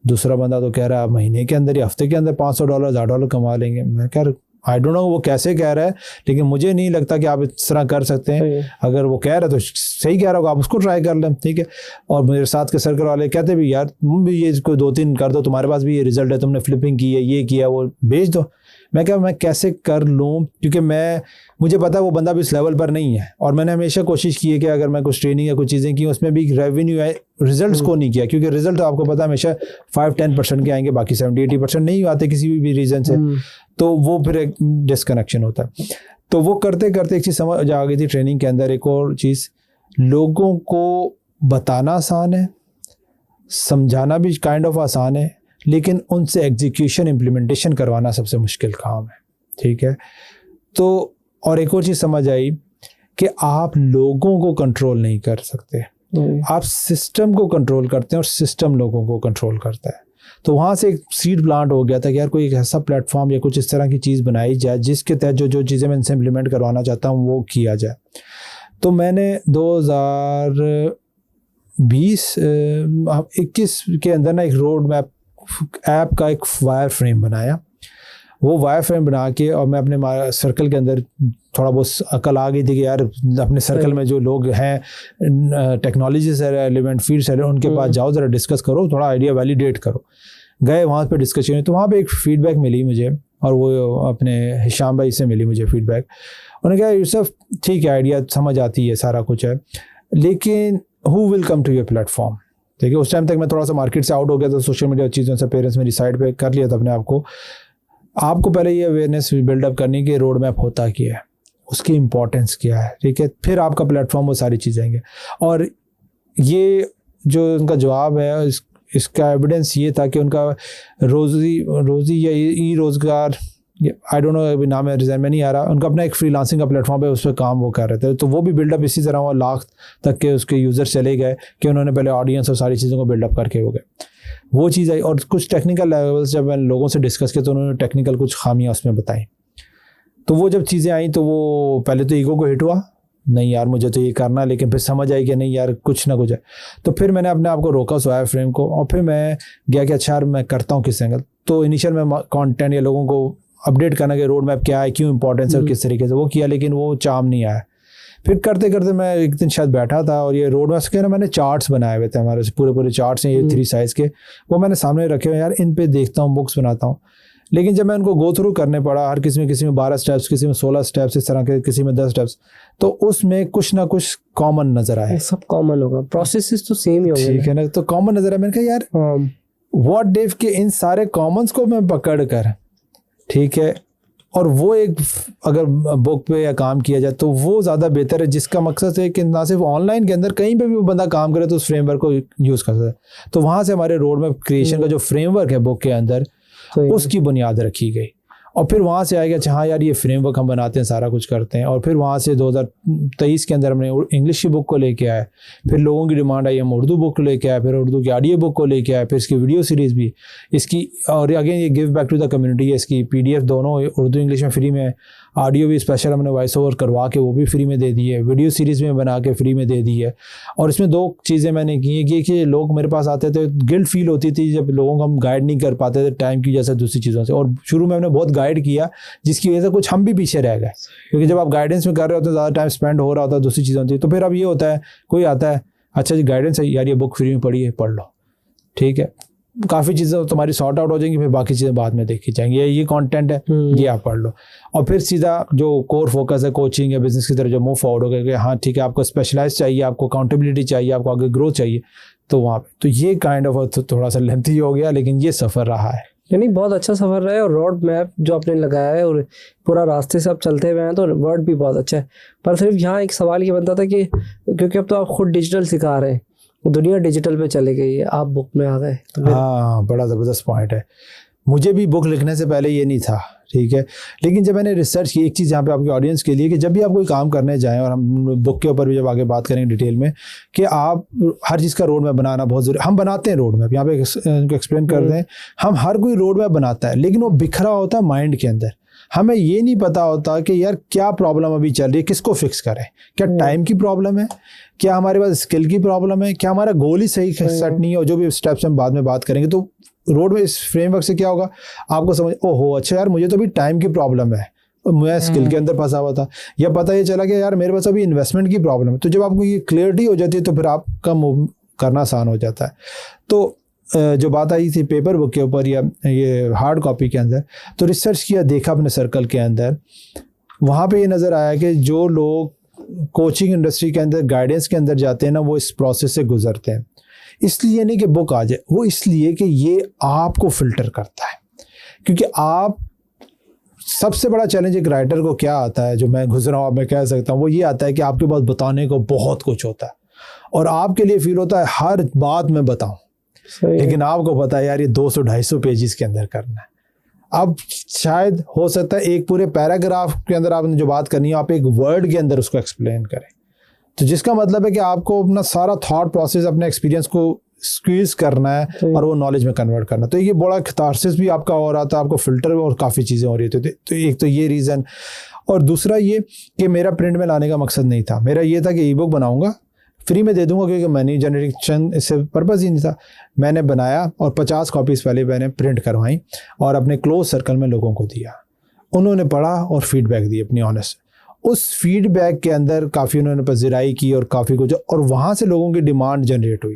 दूसरा बंदा तो कह रहा है आप महीने के अंदर या हफ्ते के अंदर $500 $1000 कमा लेंगे। मैं कह रहा आई डोंट नो वो कैसे कह रहा है, लेकिन मुझे नहीं लगता कि आप इस तरह कर सकते हैं। अगर वो कह रहा है तो सही कह रहा होगा, आप उसको ट्राई कर लें, ठीक है। और मेरे साथ के सर्कल वाले कहते भी यार तुम भी ये कोई 2-3 कर दो, तुम्हारे पास भी ये रिजल्ट है, तुमने फ्लिपिंग की है, ये किया, वो बेच दो। मैं क्या मैं कैसे कर लूँ, क्योंकि मुझे पता है वो बंदा भी इस लेवल पर नहीं है, और मैंने हमेशा कोशिश की है कि अगर मैं कुछ ट्रेनिंग या कुछ चीज़ें की उसमें भी रेवेन्यू है, रिजल्ट्स को नहीं किया, क्योंकि रिजल्ट तो आपको पता है हमेशा 5-10% के आएंगे, बाकी 70-80% नहीं आते किसी भी रीज़न से, तो वो फिर एक डिस्कनेक्शन होता है। तो वो करते करते एक चीज़ समझ आ गई थी ट्रेनिंग के अंदर, एक और चीज़, लोगों को बताना आसान है, समझाना भी काइंड ऑफ आसान है, लेकिन उनसे एग्जीक्यूशन इम्प्लीमेंटेशन करवाना सबसे मुश्किल काम है, ठीक है। तो और एक और चीज़ समझ आई कि आप लोगों को कंट्रोल नहीं कर सकते, आप सिस्टम को कंट्रोल करते हैं और सिस्टम लोगों को कंट्रोल करता है। तो वहाँ से एक सीड प्लांट हो गया था कि यार कोई एक ऐसा प्लेटफॉर्म या कुछ इस तरह की चीज़ बनाई जाए जिसके तहत जो चीज़ें मैं इनसे इम्प्लीमेंट करवाना चाहता हूँ वो किया जाए। तो मैंने 2020-21 के अंदर ना एक रोड मैप ऐप का एक वायर फ्रेम बनाया, वो वायर फ्रेम बना के, और मैं अपने सर्कल के अंदर थोड़ा बहुत अकल आ गई थी कि यार अपने सर्कल में जो लोग हैं टेक्नोलॉजी से रिलेवेंट फील्ड से उनके पास जाओ, ज़रा डिस्कस करो, थोड़ा आइडिया वैलिडेट करो। गए वहाँ पे डिस्कशन हुई, तो वहाँ पे एक फीडबैक मिली मुझे, और वो अपने हिशाम भाई से मिली मुझे फीडबैक। उन्होंने कहा यूसुफ ठीक है, आइडिया समझ आती है, सारा कुछ है, लेकिन who will come to your platform. ठीक है, उस टाइम तक मैं थोड़ा सा मार्केट से आउट हो गया था, सोशल मीडिया चीज़ों से पेरेंट्स मेरी साइड पे कर लिया था अपने आप को। आपको पहले ये अवेयरनेस बिल्डअप करनी कि रोड मैप होता क्या है, उसकी इंपॉर्टेंस क्या है, ठीक है, फिर आपका प्लेटफॉर्म वो सारी चीज़ें आएंगे। और ये जो उनका जवाब है, इसका एविडेंस ये था कि उनका रोज़ी या ई रोज़गार, आई डोंट नो अभी नाम है, रिजाइन में नहीं आ रहा, उनका अपना एक फ्रीलांसिंग का प्लेटफॉर्म है, उस पर काम वो कर रहे थे। तो वो भी बिल्डअप इसी तरह वो लाख तक के उसके यूज़र्स चले गए कि उन्होंने पहले ऑडियंस और सारी चीज़ों को बिल्डअप करके हो गए, वो चीज़ आई। और कुछ टेक्निकल लेवल्स जब मैंने लोगों से डिस्कस किया तो उन्होंने टेक्निकल कुछ खामियां उसमें बताई। तो वो जब चीज़ें आई तो वो पहले तो ईगो को हिट हुआ, नहीं यार मुझे तो ये करना है, लेकिन फिर समझ आई कि नहीं यार कुछ ना कुछ है। तो फिर मैंने अपने आप को रोका उस वायर फ्रेम को, और फिर मैं गया कि अच्छा यार मैं करता हूँ किस एंगल। तो इनिशियल में कंटेंट या लोगों को अपडेट करना कि रोड मैप क्या है, क्यों इंपॉर्टेंस है और किस तरीके से, वो किया, लेकिन वो चार्म नहीं आया। फिर करते करते मैं एक दिन शायद बैठा था, और ये रोड मैप के ना मैंने चार्ट्स बनाए हुए थे, हमारे पूरे चार्ट्स हैं ये 3 साइज़ के, वो मैंने सामने रखे हुए, यार इन पे देखता हूँ, बुक्स बनाता हूँ। लेकिन जब मैं उनको गो थ्रू करने पड़ा, हर किसी में 12 स्टेप्स, किसी में 16 स्टेप्स, इस तरह के, किसी में 10 स्टेप्स, तो उसमें कुछ ना कुछ कॉमन नजर आया। सब कॉमन होगा, प्रोसेसेस तो सेम ही होंगे, ठीक है ना, तो कॉमन नजर आया। मैंने कहा यार व्हाट इफ के इन सारे कॉमन्स को मैं पकड़ कर, ठीक है, और वो एक अगर बुक पे या काम किया जाए तो वो ज़्यादा बेहतर है, जिसका मकसद है कि ना सिर्फ ऑनलाइन के अंदर कहीं पे भी वो बंदा काम करे तो उस फ्रेमवर्क को यूज़ कर सकता है। तो वहाँ से हमारे रोड मैप क्रिएशन का जो फ्रेमवर्क है बुक के अंदर, उसकी बुनियाद रखी गई। और फिर वहाँ से आएगा अच्छा हाँ यार ये फ्रेमवर्क हम बनाते हैं, सारा कुछ करते हैं। और फिर वहाँ से 2023 के अंदर हमने इंग्लिश की बुक को लेके आए, फिर लोगों की डिमांड आई हम उर्दू बुक लेके आए, फिर उर्दू की ऑडियो बुक को लेके आए, फिर इसकी वीडियो सीरीज़ भी इसकी, और अगेन ये give back to the community है। इसकी PDF दोनों उर्दू इंग्लिश में फ्री में, ऑडियो भी स्पेशल हमने वॉइस ओवर करवा के वो भी फ्री में दे दी है, वीडियो सीरीज़ में बना के फ्री में दे दी है। और इसमें 2 चीज़ें मैंने की है कि लोग मेरे पास आते थे, गिल्ट फील होती थी जब लोगों को हम गाइड नहीं कर पाते थे टाइम की वजह से, दूसरी चीज़ों से। और शुरू में हमने बहुत गाइड किया, जिसकी वजह से कुछ हम भी पीछे रह गए, क्योंकि जब आप गाइडेंस में कर रहे होते हैं ज़्यादा टाइम स्पेंड हो रहा होता है दूसरी चीज़ों से। तो फिर अब ये होता है, कोई आता है अच्छा जी गाइडेंस है यार, ये बुक फ्री में पढ़ी है, पढ़ लो, ठीक है, काफ़ी चीज़ें तुम्हारी सॉर्ट आउट हो जाएंगी, फिर बाकी चीज़ें बाद में देखी जाएंगी, ये कंटेंट है ये आप पढ़ लो। और फिर सीधा जो कोर फोकस है कोचिंग या बिजनेस की तरफ जो मूव फॉरवर्ड हो गया कि हाँ ठीक है, आपको स्पेशलाइज चाहिए, आपको अकाउंटेबिलिटी चाहिए, आपको आगे ग्रोथ चाहिए, तो वहाँ पे तो ये काइंड ऑफ थोड़ा सा लेंथी हो गया, लेकिन ये सफ़र रहा है। यानी बहुत अच्छा सफ़र रहा है। और रोड मैप जो आपने लगाया है और पूरा रास्ते से आप चलते हुए हैं, तो वर्ड भी बहुत अच्छा है। पर सिर्फ यहाँ एक सवाल ये बनता था कि क्योंकि अब तो आप खुद डिजिटल सिखा रहे हैं, दुनिया डिजिटल पे चली गई है, आप बुक में आ गए, तो हाँ बड़ा ज़बरदस्त पॉइंट है। मुझे भी बुक लिखने से पहले ये नहीं था, ठीक है, लेकिन जब मैंने रिसर्च की, एक चीज़ यहाँ पे आपकी ऑडियंस के लिए कि जब भी आप कोई काम करने जाएं, और हम बुक के ऊपर भी जब आगे बात करेंगे डिटेल में, कि आप हर चीज़ का रोड मैप बनाना बहुत ज़रूरी। हम बनाते हैं रोड मैप, यहाँ पे एक्सप्लेन कर दें, हम हर कोई रोड मैप बनाता है, लेकिन वो बिखरा होता है माइंड के अंदर। हमें ये नहीं पता होता कि यार क्या प्रॉब्लम अभी चल रही है, किसको फिक्स करें, क्या टाइम की प्रॉब्लम है, क्या हमारे पास स्किल की प्रॉब्लम है, क्या हमारा गोल ही सही सेट नहीं है, और जो भी स्टेप्स हम बाद में बात करेंगे। तो रोड में इस फ्रेमवर्क से क्या होगा, आपको समझ ओहो अच्छा यार मुझे तो अभी टाइम की प्रॉब्लम है, मैं स्किल के अंदर फंसा हुआ था, या पता ये चला कि यार मेरे पास अभी इन्वेस्टमेंट की प्रॉब्लम है। तो जब आपको ये क्लियरिटी हो जाती है तो फिर आपका मूव करना आसान हो जाता है। तो जो बात आई थी पेपर बुक के ऊपर या ये हार्ड कॉपी के अंदर, तो रिसर्च किया, देखा अपने सर्कल के अंदर, वहाँ पे ये नज़र आया कि जो लोग कोचिंग इंडस्ट्री के अंदर गाइडेंस के अंदर जाते हैं ना, वो इस प्रोसेस से गुजरते हैं। इसलिए नहीं कि बुक आ जाए, वो इसलिए कि ये आपको फ़िल्टर करता है। क्योंकि आप सबसे बड़ा चैलेंज एक राइटर को क्या आता है, जो मैं गुजरा हूँ, मैं कह सकता हूँ, वो ये आता है कि आपके पास बताने को बहुत कुछ होता है, और आपके लिए फील होता है हर बात मैं बताऊँ, लेकिन आपको पता है यार ये 200-250 पेजेस के अंदर करना है। अब शायद हो सकता है एक पूरे पैराग्राफ के अंदर आपने जो बात करनी है, आप एक वर्ड के अंदर उसको एक्सप्लेन करें, तो जिसका मतलब है कि आपको अपना सारा थॉट प्रोसेस, अपने एक्सपीरियंस को स्क्वीज करना है और वो नॉलेज में कन्वर्ट करना। तो ये बड़ा कैथारसिस भी आपका हो रहा था, आपको फिल्टर और काफ़ी चीज़ें हो रही थी। तो एक तो ये रीज़न, और दूसरा ये कि मेरा प्रिंट में लाने का मकसद नहीं था, मेरा ये था कि ई बुक बनाऊँगा, फ्री में दे दूंगा क्योंकि मनी जनरेशन इससे पर्पज़ ही नहीं था। मैंने बनाया और 50 कॉपीज़ पहले मैंने प्रिंट करवाई और अपने क्लोज सर्कल में लोगों को दिया। उन्होंने पढ़ा और फीडबैक दी अपनी ऑनेस्ट। उस फीडबैक के अंदर काफ़ी उन्होंने पज़िराई की और काफ़ी कुछ, और वहाँ से लोगों की डिमांड जनरेट हुई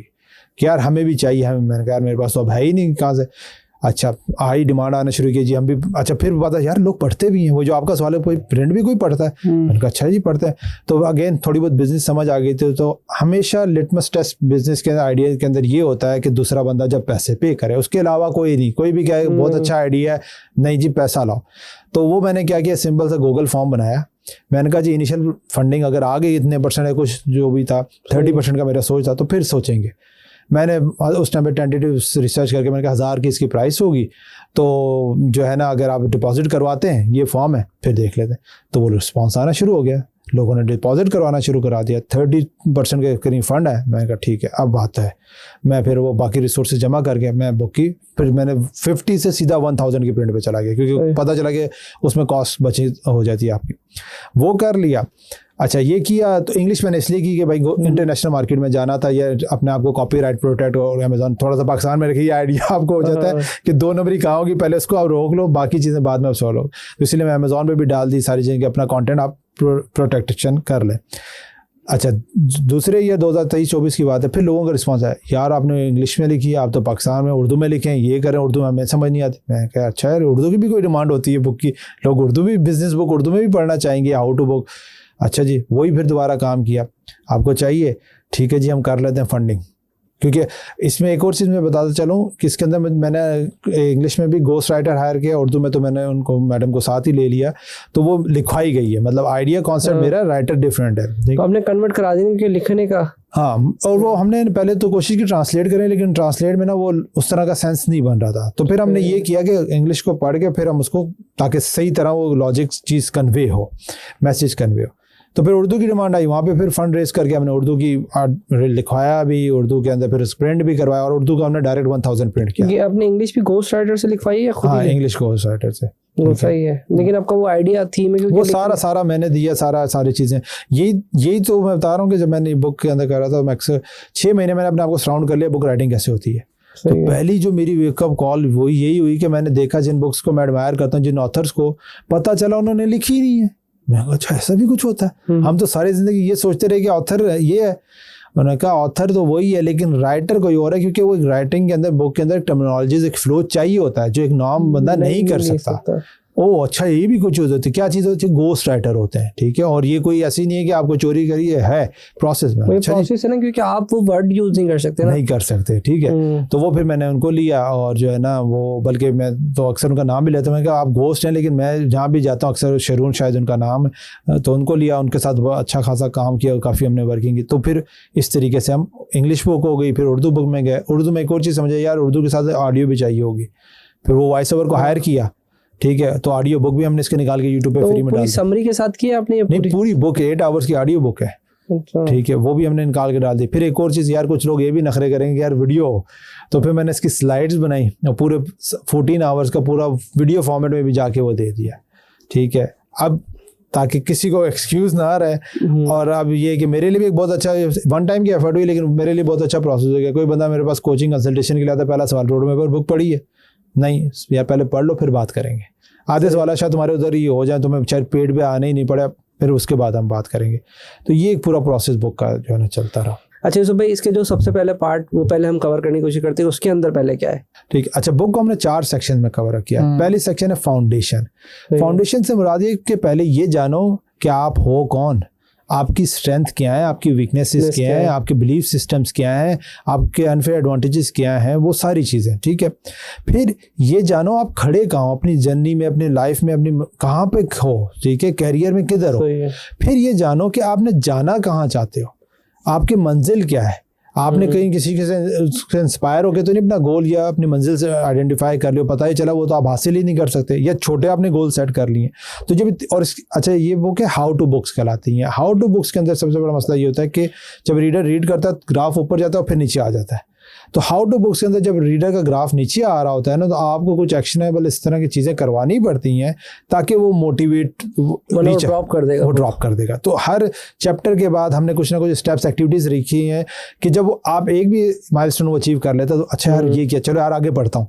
कि यार हमें भी चाहिए। हमें, मैंने कहा यार मेरे पास तो अब है ही नहीं, कहाँ से। अच्छा, आई डिमांड आना शुरू की जी हम भी। अच्छा, फिर पता यार लोग पढ़ते भी हैं, वो जो आपका सवाल है कोई प्रिंट भी कोई पढ़ता है। मैंने कहा अच्छा जी पढ़ते हैं। तो अगेन थोड़ी बहुत बिजनेस समझ आ गई थी। तो हमेशा लिटमस टेस्ट बिजनेस के आइडिया के अंदर ये होता है कि दूसरा बंदा जब पैसे पे करे, उसके अलावा कोई नहीं, कोई भी क्या है बहुत अच्छा आइडिया है, नहीं जी पैसा लाओ। तो वो मैंने क्या किया, सिंपल सा गूगल फॉर्म बनाया। मैंने कहा जी इनिशियल फंडिंग अगर आ गई इतने % है, कुछ जो भी था 30% का मेरा सोच था, तो फिर सोचेंगे। मैंने उस टाइम पे टेंटेटिव रिसर्च करके मैंने कहा 1000 की इसकी प्राइस होगी, तो जो है ना अगर आप डिपॉजिट करवाते हैं, ये फॉर्म है, फिर देख लेते हैं। तो वो रिस्पॉन्स आना शुरू हो गया, लोगों ने डिपॉजिट करवाना शुरू करा दिया। 30% के करीब फंड है। मैंने कहा ठीक है अब बात है। मैं फिर वो बाकी रिसोर्सेज जमा करके मैं बुक की। फिर मैंने 50 से सीधा 1000 की प्रिंट पे चला गया, क्योंकि पता चला कि उसमें कॉस्ट बची हो जाती है आपकी। वो कर लिया। अच्छा, ये किया तो इंग्लिश मैंने इसलिए की कि भाई इंटरनेशनल मार्केट में जाना था, ये अपने आप को कॉपीराइट प्रोटेक्ट और अमेज़न थोड़ा सा पाकिस्तान में रखिए। आइडिया आपको हो जाता है कि 2 नंबरी कहाँ होगी, पहले उसको आप रोक लो, बाकी चीज़ें बाद में आप सॉल्व लो। तो इसलिए मैं अमेज़न पे भी डाल दी सारी चीज़ें कि अपना कंटेंट आप प्रोटेक्शन कर लें। अच्छा, दूसरे ये 2023-24 की बात है। फिर लोगों का रिस्पांस है, यार आपने इंग्लिश में लिखी है, आप तो पाकिस्तान में उर्दू में लिखें, ये करें, उर्दू में हमें समझ नहीं आती। मैं कहा अच्छा यार उर्दू की भी कोई डिमांड होती है बुक की, लोग उर्दू भी, बिजनेस बुक उर्दू में भी पढ़ना चाहेंगे, हाउ टू बुक। अच्छा जी, वही फिर दोबारा काम किया, आपको चाहिए ठीक है जी हम कर लेते हैं फंडिंग। क्योंकि इसमें एक और चीज़ मैं बताता चलूँ कि इसके अंदर मैंने इंग्लिश में भी गोस्ट राइटर हायर किया, उर्दू में तो मैंने उनको मैडम को साथ ही ले लिया, तो वो लिखवाई गई है। मतलब आइडिया कॉन्सेप्ट मेरा, राइटर डिफरेंट है। तो आपने कन्वर्ट करा दी कि लिखने का? हाँ, और वो हमने पहले तो कोशिश की ट्रांसलेट करें, लेकिन ट्रांसलेट में ना वो उस तरह का सेंस नहीं बन रहा था। तो फिर हमने ये किया कि इंग्लिश को पढ़ के फिर हम उसको, ताकि सही तरह वो लॉजिक चीज़ कन्वे हो, मैसेज कन्वे हो। तो फिर उर्दू की डिमांड आई, वहाँ पे फिर फंड रेज करके हमने उर्दू की लिखवाया भी, उर्दू के अंदर फिर प्रिंट भी करवाया, और उर्दू का हमने डायरेक्ट 1000 प्रिंट किया। ये आपने इंग्लिश भी गोस्ट राइटर से लिखवाई है खुद? हाँ, इंग्लिश गोस्ट राइटर से। वो सही है, लेकिन आपका वो आइडिया थी में, वो सारा मैंने दिया, सारी चीज़ें। यही तो मैं बता रहा हूँ कि जब मैंने बुक के अंदर कर रहा था, मैं अक्सर 6 महीने मैंने अपने आप को सराउंड कर लिया बुक राइटिंग कैसे होती है। तो पहली जो मेरी वेकअप कॉल वो यही हुई कि मैंने देखा जिन बुक्स को मैं एडमायर करता हूँ, जिन ऑथर्स को पता चला उन्होंने लिखी नहीं है। मैं कहा अच्छा ऐसा भी कुछ होता है। हम तो सारी जिंदगी ये सोचते रहे कि ऑथर ये है। उन्होंने कहा ऑथर तो वही है, लेकिन राइटर कोई और है, क्योंकि वो राइटिंग के अंदर, बुक के अंदर टर्मिनोलॉजीज, एक फ्लो चाहिए होता है जो एक नॉर्म बंदा नहीं कर सकता। ओह अच्छा, ये भी कुछ होती है। क्या चीज़ होती है? गोस्ट राइटर होते हैं, ठीक है। और ये कोई ऐसी नहीं है कि आपको चोरी करिए, है प्रोसेस में। अच्छा प्रोसेस है ना, क्योंकि आप वो वर्ड यूज नहीं कर सकते ना, नहीं कर सकते, ठीक है। तो वो फिर मैंने उनको लिया, और जो है ना वो, बल्कि मैं तो अक्सर उनका नाम भी लेता हूँ, मैं कहा आप गोस्ट हैं, लेकिन मैं जहाँ भी जाता हूँ अक्सर शरून शायद उनका नाम है, तो उनको लिया, उनके साथ अच्छा खासा काम किया, काफ़ी हमने वर्किंग की। तो फिर इस तरीके से हम इंग्लिश बुक हो गई, फिर उर्दू बुक में गए। उर्दू में एक और चीज़ समझे यार, उर्दू के साथ ऑडियो भी चाहिए होगी। फिर वो वॉइस ओवर को हायर किया, ठीक है। तो ऑडियो बुक भी हमने इसके निकाल के यूट्यूब पे फ्री में डाल दी। समरी के साथ किया आपने? नहीं, पूरी बुक 8 आवर्स की ऑडियो बुक है, ठीक है। वो भी हमने निकाल के डाल दी। फिर एक और चीज़ यार, कुछ लोग ये भी नखरे करेंगे यार वीडियो हो, तो फिर मैंने इसकी स्लाइड्स बनाई और पूरे 14 आवर्स का पूरा वीडियो फॉर्मेट में भी जाके वो दे दिया, ठीक है। अब ताकि किसी को एक्सक्यूज़ ना रहे। और अब ये कि मेरे लिए भी एक बहुत अच्छा वन टाइम की एफर्ट हुई, लेकिन मेरे लिए बहुत अच्छा प्रोसेस हो गया। कोई बंदा मेरे पास कोचिंग कंसल्टेशन के लिए आता है, पहला सवाल रोड में पर बुक पढ़ी है? नहीं यार, पहले पढ़ लो फिर बात करेंगे। आधे सवाल शायद तुम्हारे उधर ही हो जाए, तुम्हें शायद पेट पे आने ही नहीं पड़े, फिर उसके बाद हम बात करेंगे। तो ये एक पूरा प्रोसेस बुक का जो है ना चलता रहा। अच्छा यूसुफ भाई, इसके जो सबसे पहले पार्ट वो पहले हम कवर करने की कोशिश करते हैं, उसके अंदर पहले क्या है? ठीक है। अच्छा, बुक को हमने 4 सेक्शन में कवर किया। पहली सेक्शन है फाउंडेशन। फाउंडेशन से मुराद ये कि पहले ये जानो कि आप हो कौन, आपकी स्ट्रेंथ क्या है, आपकी वीकनेसेस क्या है, आपके बिलीफ सिस्टम्स क्या हैं, आपके अनफेयर एडवांटेजेस क्या हैं, वो सारी चीज़ें, ठीक है। फिर ये जानो आप खड़े कहाँ हो अपनी जर्नी में, अपनी लाइफ में, अपनी कहाँ पे हो, ठीक है, कैरियर में किधर हो। फिर ये जानो कि आपने जाना कहाँ चाहते हो, आपकी मंजिल क्या है। आपने कहीं किसी से इंस्पायर होकर तो नहीं अपना गोल या अपनी मंजिल से आइडेंटिफाई कर लियो, पता ही चला वो तो आप हासिल ही नहीं कर सकते, या छोटे आपने गोल सेट कर लिए। तो जब अच्छा, ये बुक है हाउ टू बुक्स कहलाती हैं। हाउ टू बुक्स के अंदर सबसे बड़ा मसला ये होता है कि जब रीडर रीड करता है, ग्राफ ऊपर जाता है और फिर नीचे आ जाता है। तो हाउ टू बुक्स के अंदर जब रीडर का ग्राफ नीचे आ रहा होता है ना, तो आपको कुछ एक्शनेबल इस तरह की चीज़ें करवानी पड़ती हैं ताकि वो मोटिवेट ड्रॉप कर देगा, वो ड्रॉप कर देगा। तो हर चैप्टर के बाद हमने कुछ ना कुछ स्टेप्स एक्टिविटीज़ रखी हैं कि जब आप एक भी माइलस्टोन वो अचीव कर लेता तो अच्छा यार ये किया, चलो यार आगे बढ़ता हूँ।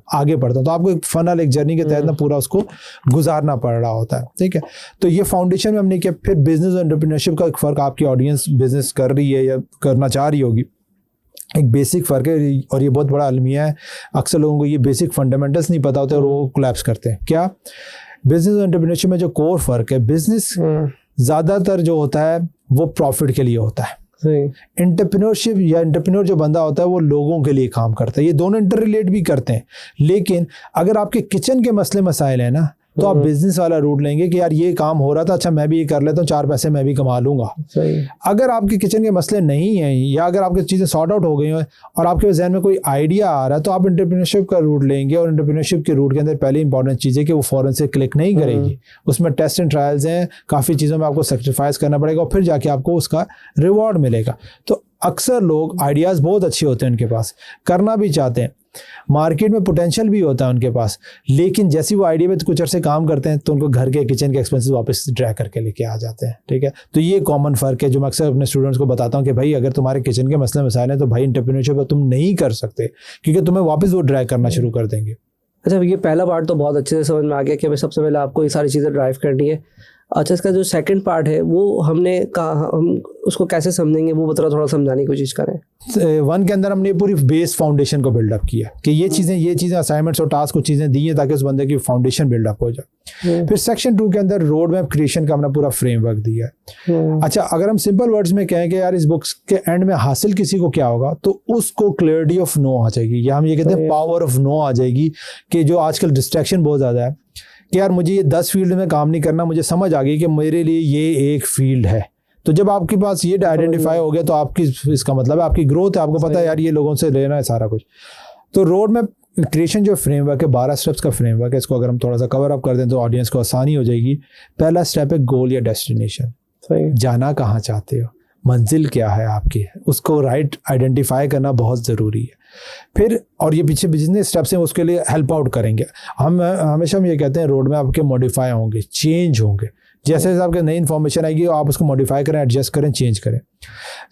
तो आपको एक फनल, एक जर्नी के तहत ना पूरा उसको गुजारना पड़ रहा होता है, ठीक है। तो ये फाउंडेशन में हमने किया। फिर बिजनेस और एंटरप्रेन्योरशिप का एक फ़र्क, आपकी ऑडियंस बिजनेस कर रही है या करना चाह रही होगी, एक बेसिक फ़र्क है और ये बहुत बड़ा अलमिया है। अक्सर लोगों को ये बेसिक फंडामेंटल्स नहीं पता होते और वो कोलैप्स करते हैं। क्या बिजनेस और एंटरप्रेन्योरशिप में जो कोर फ़र्क है, बिजनेस ज़्यादातर जो होता है वो प्रॉफिट के लिए होता है। एंटरप्रेन्योरशिप या एंटरप्रेन्योर जो बंदा होता है वो लोगों के लिए काम करता है। ये दोनों इंटर रिलेट भी करते हैं, लेकिन अगर आपके किचन के मसले मसाइल हैं ना, तो आप बिजनेस वाला रूट लेंगे कि यार ये काम हो रहा था, अच्छा मैं भी ये कर लेता हूँ, 4 पैसे मैं भी कमा लूंगा। अगर आपके किचन के मसले नहीं हैं या अगर आपकी चीज़ें सॉर्ट आउट हो गई हैं और आपके जहन में कोई आइडिया आ रहा है, तो आप एंटरप्रेन्योरशिप का रूट लेंगे। और एंटरप्रेन्योरशिप के रूट के अंदर पहली इंपॉर्टेंट चीज़ है कि वो फौरन से क्लिक नहीं करेगी। उसमें टेस्ट एंड ट्रायल्स हैं, काफ़ी चीज़ों में आपको सेक्रीफाइस करना पड़ेगा और फिर जाके आपको उसका रिवॉर्ड मिलेगा। तो अक्सर लोग आइडियाज़ बहुत अच्छे होते हैं उनके पास, करना भी चाहते हैं, मार्केट में पोटेंशियल भी होता है उनके पास, लेकिन जैसे वो आइडिया पे कुछ अर्से काम करते हैं तो उनको घर के किचन के एक्सपेंसेस वापस ड्रैग करके लेके आ जाते हैं, ठीक है। तो ये कॉमन फ़र्क है जो मैं अक्सर अपने स्टूडेंट्स को बताता हूँ कि भाई अगर तुम्हारे किचन के मसले मसाइल हैं तो भाई एंटरप्रेन्योरशिप तुम नहीं कर सकते, क्योंकि तुम्हें वापस वो ड्रैग करना शुरू कर देंगे। अच्छा, ये पहला पार्ट तो बहुत अच्छे से समझ में आ गया कि भाई सबसे पहले आपको ये सारी चीज़ें ड्राइव करनी है। अच्छा, इसका जो सेकंड पार्ट है वो हमने कहा, हम उसको कैसे समझेंगे वो थोड़ा समझाने की कोशिश करें। 1 के अंदर हमने पूरी बेस फाउंडेशन को बिल्डअप किया कि ये चीज़ें असाइनमेंट्स और टास्क को चीज़ें दी हैं ताकि उस बंदे की फाउंडेशन बिल्डअप हो जाए। फिर सेक्शन 2 के अंदर रोड मैप क्रिएशन का हमने पूरा फ्रेमवर्क दिया है। अच्छा, अगर हम सिंपल वर्ड्स में कहें कि यार इस बुक्स के एंड में हासिल किसी को क्या होगा, तो उसको क्लियरिटी ऑफ नो आ जाएगी, या हम ये कहते हैं पावर ऑफ नो आ जाएगी। कि जो आजकल डिस्ट्रैक्शन बहुत ज़्यादा है कि यार मुझे ये 10 फील्ड में काम नहीं करना, मुझे समझ आ गई कि मेरे लिए ये एक फील्ड है। तो जब आपके पास ये आइडेंटिफाई हो गया तो आपकी, इसका मतलब है आपकी ग्रोथ है, आपको पता है यार ये लोगों से लेना है सारा कुछ। तो रोड मैप क्रिएशन जो फ्रेमवर्क है, 12 स्टेप्स का फ्रेमवर्क है, इसको अगर हम थोड़ा सा कवर अप कर दें तो ऑडियंस को आसानी हो जाएगी। पहला स्टेप है गोल या डेस्टिनेशन, जाना कहाँ चाहते हो, मंजिल क्या है आपकी, उसको राइट आइडेंटिफाई करना बहुत ज़रूरी है। फिर और ये पीछे बिजनेस स्टेप्स हैं, उसके लिए हेल्प आउट करेंगे। हम हमेशा ये कहते हैं रोड में आपके मॉडिफाई होंगे, चेंज होंगे, जैसे जैसे आपके नई इन्फॉर्मेशन आएगी आप उसको मॉडिफाई करें, एडजस्ट करें, चेंज करें।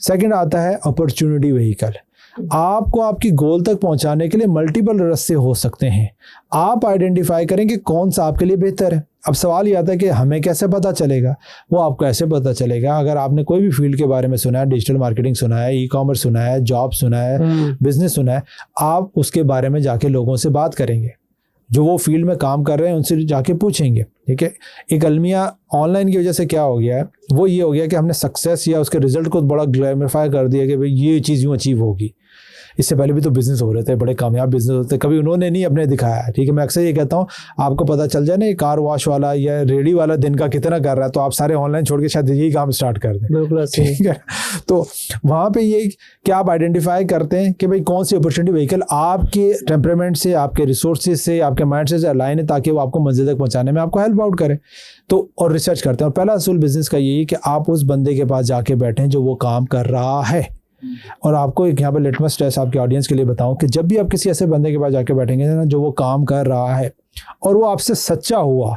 सेकंड आता है अपॉर्चुनिटी व्हीकल। आपको आपकी गोल तक पहुंचाने के लिए मल्टीपल रास्ते हो सकते हैं, आप आइडेंटिफाई करें कि कौन सा आपके लिए बेहतर है। अब सवाल ये आता है कि हमें कैसे पता चलेगा, वो आपको ऐसे पता चलेगा अगर आपने कोई भी फील्ड के बारे में सुना है, डिजिटल मार्केटिंग सुना है, ई कॉमर्स सुना है, जॉब सुना है, बिजनेस सुना है, आप उसके बारे में जाके लोगों से बात करेंगे जो वो फील्ड में काम कर रहे हैं, उनसे जाके पूछेंगे, ठीक है। एक अलमिया ऑनलाइन की वजह से क्या हो गया है, वो ये हो गया कि हमने सक्सेस या उसके रिजल्ट को बड़ा ग्लैरिफाई कर दिया कि भाई ये चीज़ यूँ अचीव होगी। इससे पहले भी तो बिजनेस हो रहे थे, बड़े कामयाब बिजनेस होते, कभी उन्होंने नहीं अपने दिखाया, ठीक है। मैं अक्सर ये कहता हूँ आपको पता चल जाए ना ये कार वॉश वाला या रेडी वाला दिन का कितना कर रहा है, तो आप सारे ऑनलाइन छोड़ के शायद यही काम स्टार्ट कर दें, ठीक है। तो वहाँ पे ये कि आप आइडेंटिफाई करते हैं कि भाई कौन सी अपॉर्चुनिटी व्हीकल आपके टेम्परामेंट से, आपके रिसोर्सेज से, आपके माइंड से अलाइन है ताकि वो आपको मंजिल तक पहुँचाने में आपको हेल्प आउट करे। तो और रिसर्च करते हैं। और पहला असूल बिजनेस का यही कि आप उस बंदे के पास जाके बैठें जो वो काम कर रहा है। और आपको एक यहाँ पे लिटमस टेस्ट आपके ऑडियंस के लिए बताऊं कि जब भी आप किसी ऐसे बंदे के पास जाके बैठेंगे ना जो वो काम कर रहा है और वो आपसे सच्चा हुआ,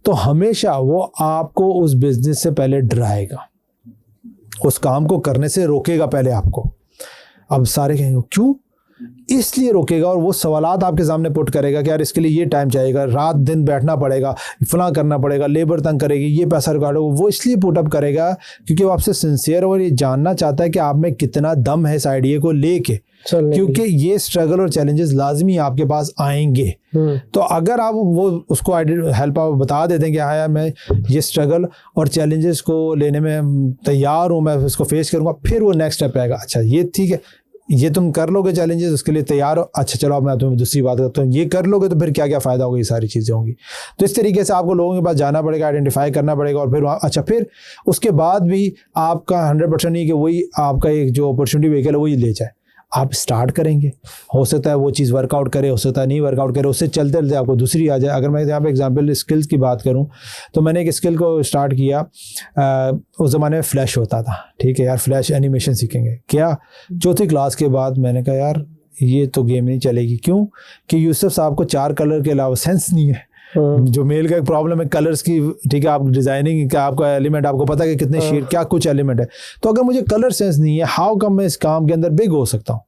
तो हमेशा वो आपको उस बिजनेस से पहले डराएगा, उस काम को करने से रोकेगा पहले आपको। अब सारे कहेंगे क्यों, इसलिए रोकेगा और वो सवालात आपके सामने पुट करेगा कि यार इसके लिए ये टाइम चाहिएगा, रात दिन बैठना पड़ेगा, फलां करना पड़ेगा, लेबर तंग करेगी, ये पैसा रिकॉर्ड होगा। वो इसलिए पुटअप करेगा क्योंकि वो आपसे सिंसियर और ये जानना चाहता है कि आप में कितना दम है इस आइडिया को लेके, क्योंकि ये स्ट्रगल और चैलेंजेस लाजमी आपके पास आएंगे। तो अगर आप वो उसको हेल्प आप बता देते हैं कि हाँ यार मैं ये स्ट्रगल और चैलेंजेस को लेने में तैयार हूँ, मैं इसको फेस करूँगा, फिर वो नेक्स्ट स्टेप आएगा, अच्छा ये ठीक है, ये तुम कर लोगे, चैलेंजेस उसके लिए तैयार हो, अच्छा चलो अब मैं तुम्हें दूसरी बात करता हूँ, ये कर लोगे तो फिर क्या क्या फ़ायदा होगा, ये सारी चीज़ें होंगी। तो इस तरीके से आपको लोगों के पास जाना पड़ेगा, आइडेंटिफाई करना पड़ेगा और फिर अच्छा फिर उसके बाद भी आपका 100% नहीं कि वही आपका एक जो अपॉर्चुनिटी व्हीकल है वही ले जाए, आप स्टार्ट करेंगे। हो सकता है वो चीज़ वर्कआउट करे, हो सकता है नहीं वर्कआउट करे, उससे चलते चलते आपको दूसरी आ जाए। अगर मैं यहाँ पे एग्जांपल स्किल्स की बात करूँ तो मैंने एक स्किल को स्टार्ट किया, उस ज़माने में फ्लैश होता था, ठीक है यार, फ्लैश एनिमेशन सीखेंगे क्या। चौथी क्लास के बाद मैंने कहा यार ये तो गेम नहीं चलेगी। क्यों? कि यूसुफ साहब को 4 कलर के अलावा सेंस नहीं है। जो मेल का एक प्रॉब्लम है कलर्स की, ठीक है, आप डिजाइनिंग का आपका एलिमेंट आपको पता है कि कितने शेड क्या कुछ एलिमेंट है, तो अगर मुझे कलर सेंस नहीं है, हाउ कम मैं इस काम के अंदर बिग हो सकता हूँ।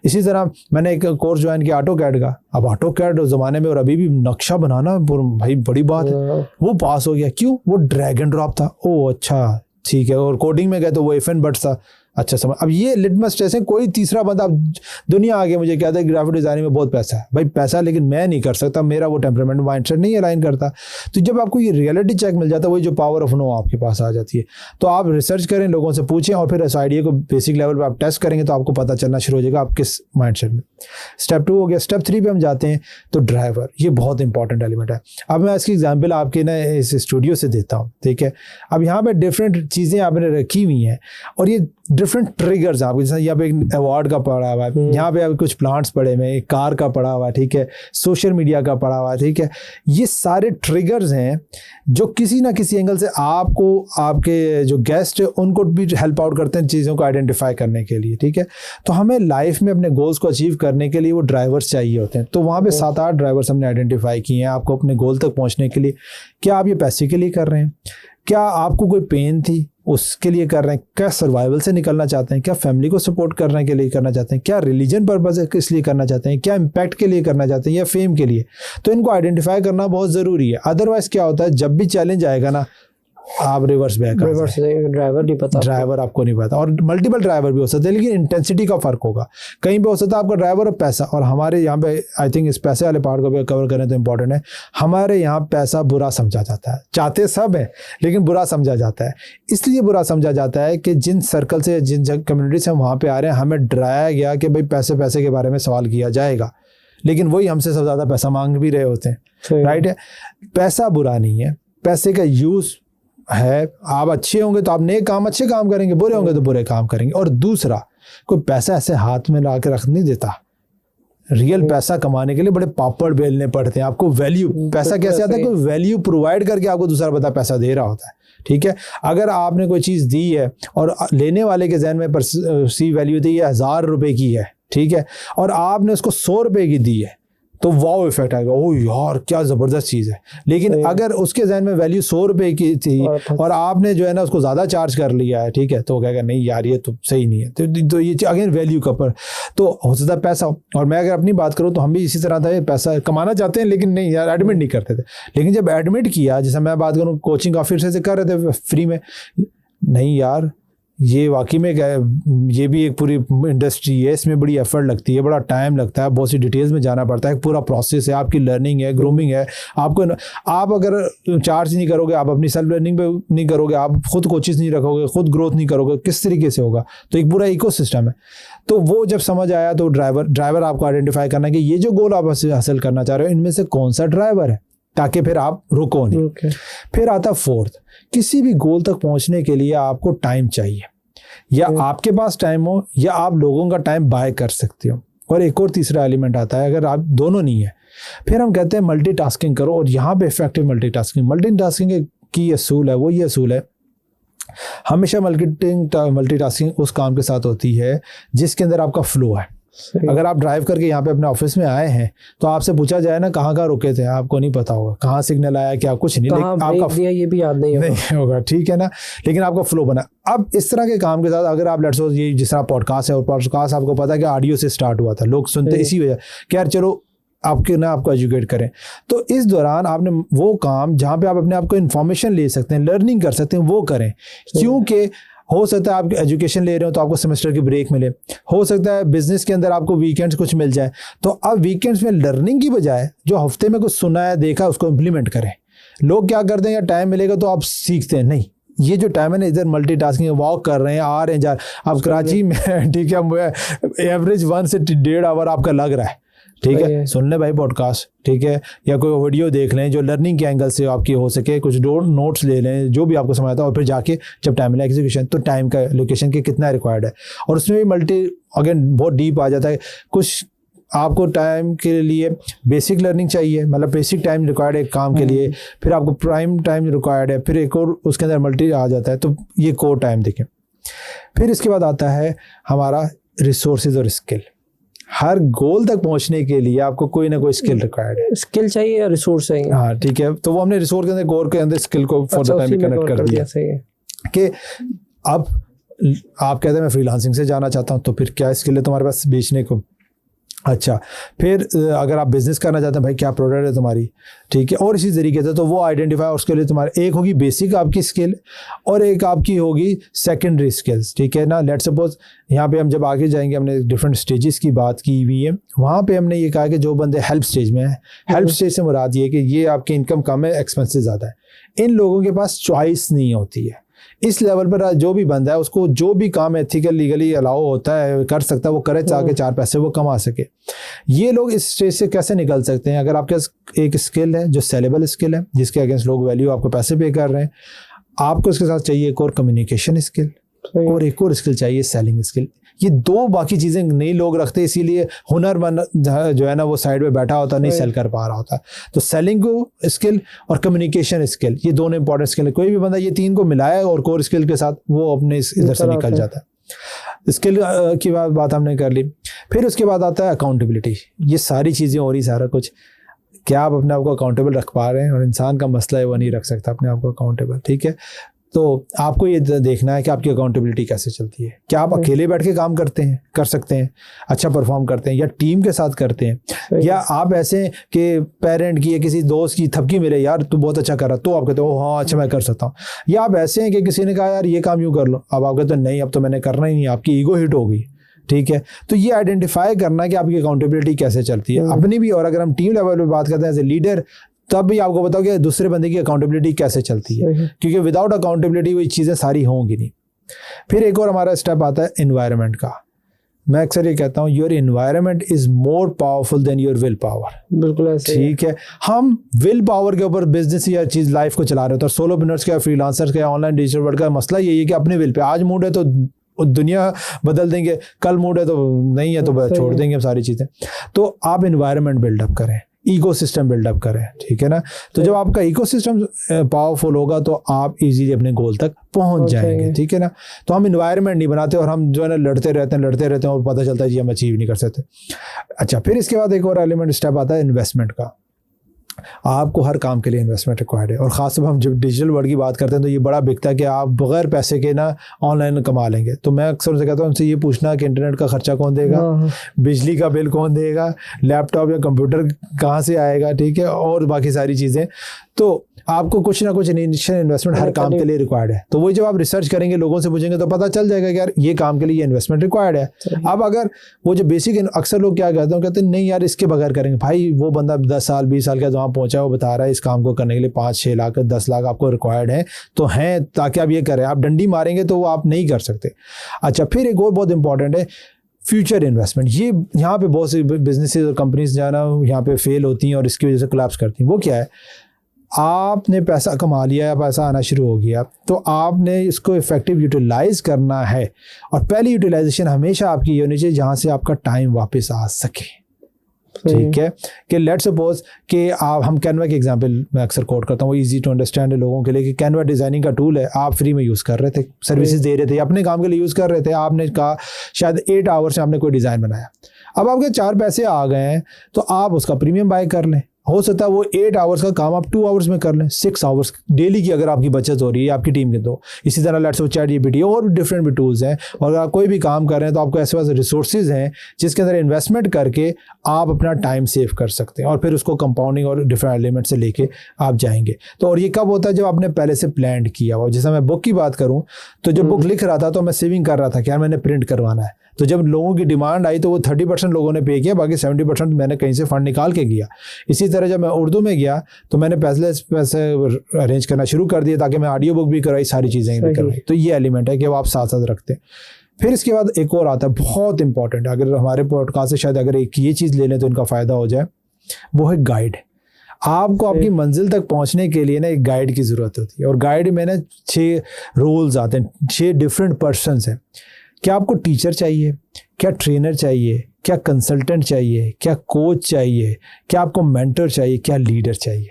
इसी तरह मैंने एक कोर्स ज्वाइन किया AutoCAD का। अब AutoCAD उस जमाने में और अभी भी नक्शा बनाना भाई बड़ी बात है, वो पास हो गया। क्यों? वो ड्रैग एंड ड्रॉप था। ओ अच्छा ठीक है। और कोडिंग में गए तो वो इफ एंड बट्स था। अच्छा समझ। अब ये लिटमस टेस्ट है, कोई तीसरा बंदा दुनिया आगे मुझे कहता है ग्राफिक डिजाइनिंग में बहुत पैसा है, भाई पैसा, लेकिन मैं नहीं कर सकता, मेरा वो टेम्परामेंट माइंडसेट नहीं अलाइन करता। तो जब आपको ये रियलिटी चेक मिल जाता है, वही जो पावर ऑफ नो आपके पास आ जाती है। तो आप रिसर्च करें, लोगों से पूछें, और फिर इस आइडिया को बेसिक लेवल पर आप टेस्ट करेंगे तो आपको पता चलना शुरू हो जाएगा आप किस माइंडसेट में। स्टेप 2 हो गया। स्टेप 3 पे हम जाते हैं। तो ड्राइवर, ये बहुत इंपॉर्टेंट एलिमेंट है। अब मैं इसकी एग्जाम्पल आपके ना इस स्टूडियो से देता हूँ, ठीक है। अब यहाँ पे डिफरेंट चीज़ें आपने रखी हुई हैं और ये डिफरेंट ट्रिगर्स आपको, जैसे यहाँ पे एक अवार्ड का पड़ा हुआ है, यहाँ पे अभी कुछ प्लांट्स पड़े हुए हैं, एक कार का पड़ा हुआ है, ठीक है, सोशल मीडिया का पड़ा हुआ है, ठीक है। ये सारे ट्रिगर्स हैं जो किसी ना किसी एंगल से आपको, आपके जो गेस्ट है उनको भी हेल्प आउट करते हैं चीज़ों को आइडेंटिफाई करने के लिए, ठीक है। तो हमें लाइफ में अपने गोल्स को अचीव करने के लिए वो ड्राइवर्स चाहिए होते हैं। तो वहाँ पे 7-8 ड्राइवर्स हमने आइडेंटिफाई किए हैं आपको अपने गोल तक पहुँचने के लिए। क्या आप ये पैसे के लिए कर रहे हैं? क्या आपको कोई पेन थी उसके लिए कर रहे हैं? क्या सर्वाइवल से निकलना चाहते हैं? क्या फैमिली को सपोर्ट करने के लिए करना चाहते हैं? क्या रिलीजन पर्पस है किस लिए करना चाहते हैं? क्या इम्पैक्ट के लिए करना चाहते हैं या फेम के लिए? तो इनको आइडेंटिफाई करना बहुत ज़रूरी है। अदरवाइज क्या होता है, जब भी चैलेंज आएगा ना, आप रिवर्स बैक, ड्राइवर नहीं पता, ड्राइवर आपको नहीं पता। और मल्टीपल ड्राइवर भी हो सकते हैं, लेकिन इंटेंसिटी का फर्क होगा। कहीं पे हो सकता है आपका ड्राइवर और पैसा। और हमारे यहाँ पे आई थिंक इस पैसे वाले पार्ट को भी कवर करें तो इंपॉर्टेंट है। हमारे यहाँ पैसा बुरा समझा जाता है, चाहते सब है लेकिन बुरा समझा जाता है। इसलिए बुरा समझा जाता है कि जिन सर्कल से, जिन कम्युनिटी से हम वहाँ पे आ रहे हैं, हमें डराया गया कि भाई पैसे के बारे में सवाल किया जाएगा, लेकिन वही हमसे सबसे ज़्यादा पैसा मांग भी रहे होते हैं, राइट है। पैसा बुरा नहीं है, पैसे का यूज़ है। आप अच्छे होंगे तो आप नेक काम अच्छे काम करेंगे, बुरे होंगे तो बुरे काम करेंगे। और दूसरा, कोई पैसा ऐसे हाथ में ला के रख नहीं देता। रियल पैसा कमाने के लिए बड़े पापड़ बेलने पड़ते हैं। आपको वैल्यू, पैसा कैसे आता है? कोई वैल्यू प्रोवाइड करके आपको दूसरा बंदा पैसा दे रहा होता है, ठीक है। अगर आपने कोई चीज़ दी है और लेने वाले के जहन में परसीव वैल्यू थी, ये 1000 रुपये की है, ठीक है, और आपने उसको 100 रुपये की दी है, तो वाओ इफेक्ट आएगा, ओह यार क्या ज़बरदस्त चीज़ है। लेकिन अगर उसके जहन में वैल्यू 100 रुपये की थी और आपने जो है ना उसको ज़्यादा चार्ज कर लिया है, ठीक है, तो वो कहेगा नहीं यार ये तो सही नहीं है। तो ये अगेन वैल्यू का पर तो हो सकता है पैसा। और मैं अगर अपनी बात करूँ तो हम भी इसी तरह था, पैसा कमाना चाहते हैं लेकिन नहीं यार एडमिट नहीं करते थे। लेकिन जब एडमिट किया, जैसे मैं बात करूँ कोचिंग काफ़ी से कर रहे थे फ्री में, नहीं यार ये वाकई में ये भी एक पूरी इंडस्ट्री है, इसमें बड़ी एफर्ट लगती है, बड़ा टाइम लगता है, बहुत सी डिटेल्स में जाना पड़ता है, पूरा प्रोसेस है, आपकी लर्निंग है, ग्रूमिंग है। आप अगर चार्ज नहीं करोगे, आप अपनी सेल्फ लर्निंग पे नहीं करोगे, आप खुद कोचिज नहीं रखोगे, खुद ग्रोथ नहीं करोगे, किस तरीके से होगा? तो एक पूरा इकोसिस्टम है। तो वो जब समझ आया तो ड्राइवर आपको आइडेंटिफाई करना कि ये जो गोल आप हासिल करना चाह रहे हो इनमें से कौन सा ड्राइवर है, ताकि फिर आप रुको नहीं। फिर आता 4th, किसी भी गोल तक पहुंचने के लिए आपको टाइम चाहिए, या आपके पास टाइम हो या आप लोगों का टाइम बाय कर सकते हो। और एक और तीसरा एलिमेंट आता है, अगर आप दोनों नहीं है, फिर हम कहते हैं मल्टीटास्किंग करो। और यहाँ पे इफेक्टिव मल्टीटास्किंग की असूल है, वो ये असूल है, हमेशा मल्टीटास्किंग उस काम के साथ होती है जिसके अंदर आपका फ्लो है। अगर आप ड्राइव करके यहाँ पे अपने ऑफिस में आए हैं तो आपसे पूछा जाए ना कहाँ रुके थे, आपको नहीं पता होगा, कहाँ सिग्नल आया क्या, कुछ नहीं, लेकिन आपका दिया ये भी याद नहीं होगा, ठीक है ना। लेकिन आपका फ्लो बना। अब इस तरह के काम के साथ अगर आप लेट्स सपोज ये जिस तरह पॉडकास्ट है, और पॉडकास्ट आपको पता है कि ऑडियो से स्टार्ट हुआ था, लोग सुनते इसी वजह कि यार चलो आपको एजुकेट करें। तो इस दौरान आपने वो काम जहाँ पे आप अपने आप को इन्फॉर्मेशन ले सकते हैं, लर्निंग कर सकते हैं, वो करें। क्योंकि हो सकता है आप एजुकेशन ले रहे हो तो आपको सेमेस्टर की ब्रेक मिले, हो सकता है बिजनेस के अंदर आपको वीकेंड्स कुछ मिल जाए। तो अब वीकेंड्स में लर्निंग की बजाय जो हफ्ते में कुछ सुना है, देखा, उसको इम्प्लीमेंट करें। लोग क्या करते हैं, यार टाइम मिलेगा तो आप सीखते हैं, नहीं, ये जो टाइम है ना, इधर मल्टीटास्किंग, वॉक कर रहे हैं, आ रहे हैं, जा आप कराची में, ठीक है, एवरेज 1 से 1.5 आवर आपका लग रहा है, ठीक है, सुन ले भाई पॉडकास्ट, ठीक है, या कोई वीडियो देख लें जो लर्निंग के एंगल से आपकी हो सके, कुछ नोट्स ले लें, जो भी आपको समझ आता है, और फिर जाके जब टाइम मिला एग्जीक्यूशन, तो टाइम का लोकेशन के कितना रिक्वायर्ड है। और उसमें भी अगेन बहुत डीप आ जाता है। कुछ आपको टाइम के लिए बेसिक लर्निंग चाहिए, मतलब बेसिक टाइम रिक्वायर्ड है काम के लिए, फिर आपको प्राइम टाइम रिक्वायर्ड है, फिर एक और उसके अंदर मल्टी आ जाता है, तो ये कोर टाइम देखें। फिर इसके बाद आता है हमारा रिसोर्सेज और स्किल। हर गोल तक पहुंचने के लिए आपको कोई ना कोई स्किल रिक्वायर्ड है। स्किल चाहिए या रिसोर्स चाहिए? हाँ ठीक है, तो वो हमने रिसोर्स के अंदर गोल के अंदर स्किल को फॉर द टाइम कनेक्ट कर दिया। सही है कि अब आप कहते हैं मैं फ्रीलांसिंग से जाना चाहता हूँ, तो फिर क्या स्किल है तुम्हारे पास बेचने को? अच्छा, फिर अगर आप बिजनेस करना चाहते हैं, भाई क्या प्रोडक्ट है तुम्हारी, ठीक है, और इसी तरीके से तो वो आइडेंटिफाई, और उसके लिए तुम्हारे एक होगी बेसिक आपकी स्किल और एक आपकी होगी सेकेंडरी स्किल्स, ठीक है ना। लेट्स सपोज यहाँ पे हम जब आगे जाएंगे, हमने डिफरेंट स्टेजेस की बात की हुई है, वहाँ पे हमने ये कहा कि जो बंदे हेल्प स्टेज में है, हेल्प स्टेज से मुराद ये कि ये आपकी इनकम कम है, एक्सपेंसेस ज़्यादा है, इन लोगों के पास चॉइस नहीं होती है। इस लेवल पर जो भी बंदा है उसको जो भी काम एथिकल लीगली अलाउ होता है कर सकता है, वो करे ताकि चार पैसे वो कमा सके। ये लोग इस स्टेज से कैसे निकल सकते हैं? अगर आपके पास एक स्किल है जो सेलेबल स्किल है, जिसके अगेंस्ट लोग वैल्यू आपको पैसे पे कर रहे हैं, आपको इसके साथ चाहिए एक और कम्युनिकेशन स्किल और एक और स्किल चाहिए सेलिंग स्किल। ये दो बाकी चीज़ें नहीं लोग रखते, इसीलिए हुनरमंद जो है ना वो साइड में बैठा होता, नहीं सेल कर पा रहा होता। तो सेलिंग को स्किल और कम्युनिकेशन स्किल, ये दोनों इंपॉर्टेंट स्किल है। कोई भी बंदा ये तीन को मिलाया और कोर स्किल के साथ, वो अपने इधर से निकल जाता है। स्किल की बात हमने कर ली। फिर उसके बाद आता है अकाउंटेबिलिटी। ये सारी चीज़ें और ही सारा कुछ, क्या आप अपने आप को अकाउंटेबल रख पा रहे हैं? और इंसान का मसला है वो नहीं रख सकता अपने आप को अकाउंटेबल, ठीक है। तो आपको ये देखना है कि आपकी अकाउंटेबिलिटी कैसे चलती है। क्या आप अकेले बैठ के काम करते हैं, कर सकते हैं, अच्छा परफॉर्म करते हैं, या टीम के साथ करते हैं, या आप ऐसे कि पेरेंट की या किसी दोस्त की थपकी मिले, यार तू बहुत अच्छा कर रहा, तो आप कहते हो हाँ अच्छा मैं कर सकता हूँ, या आप ऐसे हैं कि किसी ने कहा यार ये काम यूँ कर लो, अब आप कहते हो नहीं अब तो मैंने करना ही नहीं, आपकी ईगो हिट हो गई, ठीक है। तो ये आइडेंटिफाई करना कि आपकी अकाउंटेबिलिटी कैसे चलती है अपनी भी। और अगर हम टीम लेवल पे बात करते हैं एज ए लीडर, तब भी आपको बताओ कि दूसरे बंदे की अकाउंटेबिलिटी कैसे चलती है, क्योंकि विदाउट अकाउंटेबिलिटी वो चीज़ें सारी होंगी नहीं। फिर एक और हमारा स्टेप आता है एनवायरनमेंट का। मैं अक्सर ये कहता हूँ your environment is more powerful than your will power. बिल्कुल ऐसे, ठीक है। हम विल पावर के ऊपर बिजनेस या चीज़ लाइफ को चला रहे होते हैं। सोलोप्रेन्योर्स का, फ्रीलांसर्स का, ऑनलाइन डिजिटल वर्ल्ड का मसला यही है कि अपने विल पे, आज मूड है तो दुनिया बदल देंगे, कल मूड है तो नहीं है तो छोड़ देंगे हम सारी चीज़ें। तो आप एनवायरनमेंट बिल्डअप करें, इकोसिस्टम बिल्डअप करें, ठीक है ना। तो जब आपका इकोसिस्टम पावरफुल होगा तो आप इजीली अपने गोल तक पहुंच जाएंगे, ठीक है ना। तो हम एनवायरनमेंट नहीं बनाते और हम जो है ना लड़ते रहते हैं और पता चलता है जी हम अचीव नहीं कर सकते। अच्छा, फिर इसके बाद एक और एलिमेंट स्टेप आता है इन्वेस्टमेंट का। आपको हर काम के लिए इन्वेस्टमेंट रिक्वायर्ड है, और ख़ास तौर पर हम जब डिजिटल वर्ल्ड की बात करते हैं तो ये बड़ा बिकता है कि आप बगैर पैसे के ना ऑनलाइन कमा लेंगे। तो मैं अक्सर उनसे कहता हूँ उनसे ये पूछना कि इंटरनेट का खर्चा कौन देगा, बिजली का बिल कौन देगा, लैपटॉप या कंप्यूटर कहाँ से आएगा, ठीक है, और बाकी सारी चीज़ें। तो आपको कुछ ना कुछ इनिशियल इन्वेस्टमेंट हर काम के लिए रिक्वायर्ड है। तो वही जब आप रिसर्च करेंगे, लोगों से पूछेंगे तो पता चल जाएगा कि यार ये काम के लिए इन्वेस्टमेंट रिक्वायर्ड है। अब अगर वो जो बेसिक, अक्सर लोग क्या कहते हैं, कहते हैं नहीं यार इसके बगैर करेंगे। भाई वो बंदा 10 साल 20 साल का वहाँ पहुंचा, वो बता रहा है इस काम को करने के लिए 5-6 लाख 10 लाख आपको रिक्वायर्ड है, तो हैं ताकि आप ये करें। आप डंडी मारेंगे तो वो आप नहीं कर सकते। अच्छा, फिर एक और बहुत इंपॉर्टेंट है फ्यूचर इन्वेस्टमेंट। ये यहाँ पे बहुत सी बिजनेसेस और कंपनीज जो है ना यहाँ पे फेल होती हैं और इसकी वजह से कोलैप्स करती हैं। वो क्या है, आपने पैसा कमा लिया या पैसा आना शुरू हो गया, तो आपने इसको इफेक्टिव यूटिलाइज करना है। और पहली यूटिलाइजेशन हमेशा आपकी ये होनी चाहिए जहाँ से आपका टाइम वापस आ सके, ठीक है। कि लेट्स सपोज कि आप, हम कैनवा के एग्जांपल मैं अक्सर कोट करता हूँ, वो इजी टू अंडरस्टैंड है लोगों के लिए, कि कैनवा डिज़ाइनिंग का टूल है, आप फ्री में यूज़ कर रहे थे, सर्विसेज दे रहे थे, अपने काम के लिए यूज़ कर रहे थे। आपने कहा शायद 8 आवर्स में आपने कोई डिज़ाइन बनाया, अब आपके 4 पैसे आ गए हैं तो आप उसका प्रीमियम बाय कर लें। हो सकता है वो 8 आवर्स का काम आप 2 आवर्स में कर लें, 6 आवर्स डेली की अगर आपकी बचत हो रही है आपकी टीम के। तो इसी तरह लेट्स सपोज चैट जीपीटी और डिफरेंट भी टूल्स हैं, और अगर आप कोई भी काम कर रहे हैं तो आपको ऐसे वैसे रिसोर्सेज हैं जिसके अंदर इन्वेस्टमेंट करके आप अपना टाइम सेव कर सकते हैं, और फिर उसको कंपाउंडिंग और डिफरेंट एलिमेंट से लेके आप जाएंगे। तो और ये कब होता है, जब आपने पहले से प्लान किया हो। जैसे मैं बुक की बात करूँ तो जब बुक लिख रहा था तो मैं सेविंग कर रहा था कि यार मैंने प्रिंट करवाना है। तो जब लोगों की डिमांड आई तो वो 30% लोगों ने पे किया, बाकी 70% मैंने कहीं से फंड निकाल के किया। इसी तरह जब मैं उर्दू में गया तो मैंने पैसे अरेंज करना शुरू कर दिया ताकि मैं ऑडियो बुक भी करवाई, सारी चीज़ें भी करवाई। तो ये एलिमेंट है कि वो आप साथ साथ रखते हैं। फिर इसके बाद एक और आता है बहुत इंपॉर्टेंट, अगर हमारे पॉडकास्ट से शायद अगर एक ये चीज़ ले लें तो इनका फ़ायदा हो जाए, वो है गाइड। आपको आपकी मंजिल तक पहुंचने के लिए ना एक गाइड की ज़रूरत होती है, और गाइड में ना 6 रोल्स आते हैं, 6 डिफरेंट पर्सन्स हैं। क्या आपको टीचर चाहिए, क्या ट्रेनर चाहिए, क्या कंसल्टेंट चाहिए, क्या कोच चाहिए, क्या आपको मेंटर चाहिए, क्या लीडर चाहिए।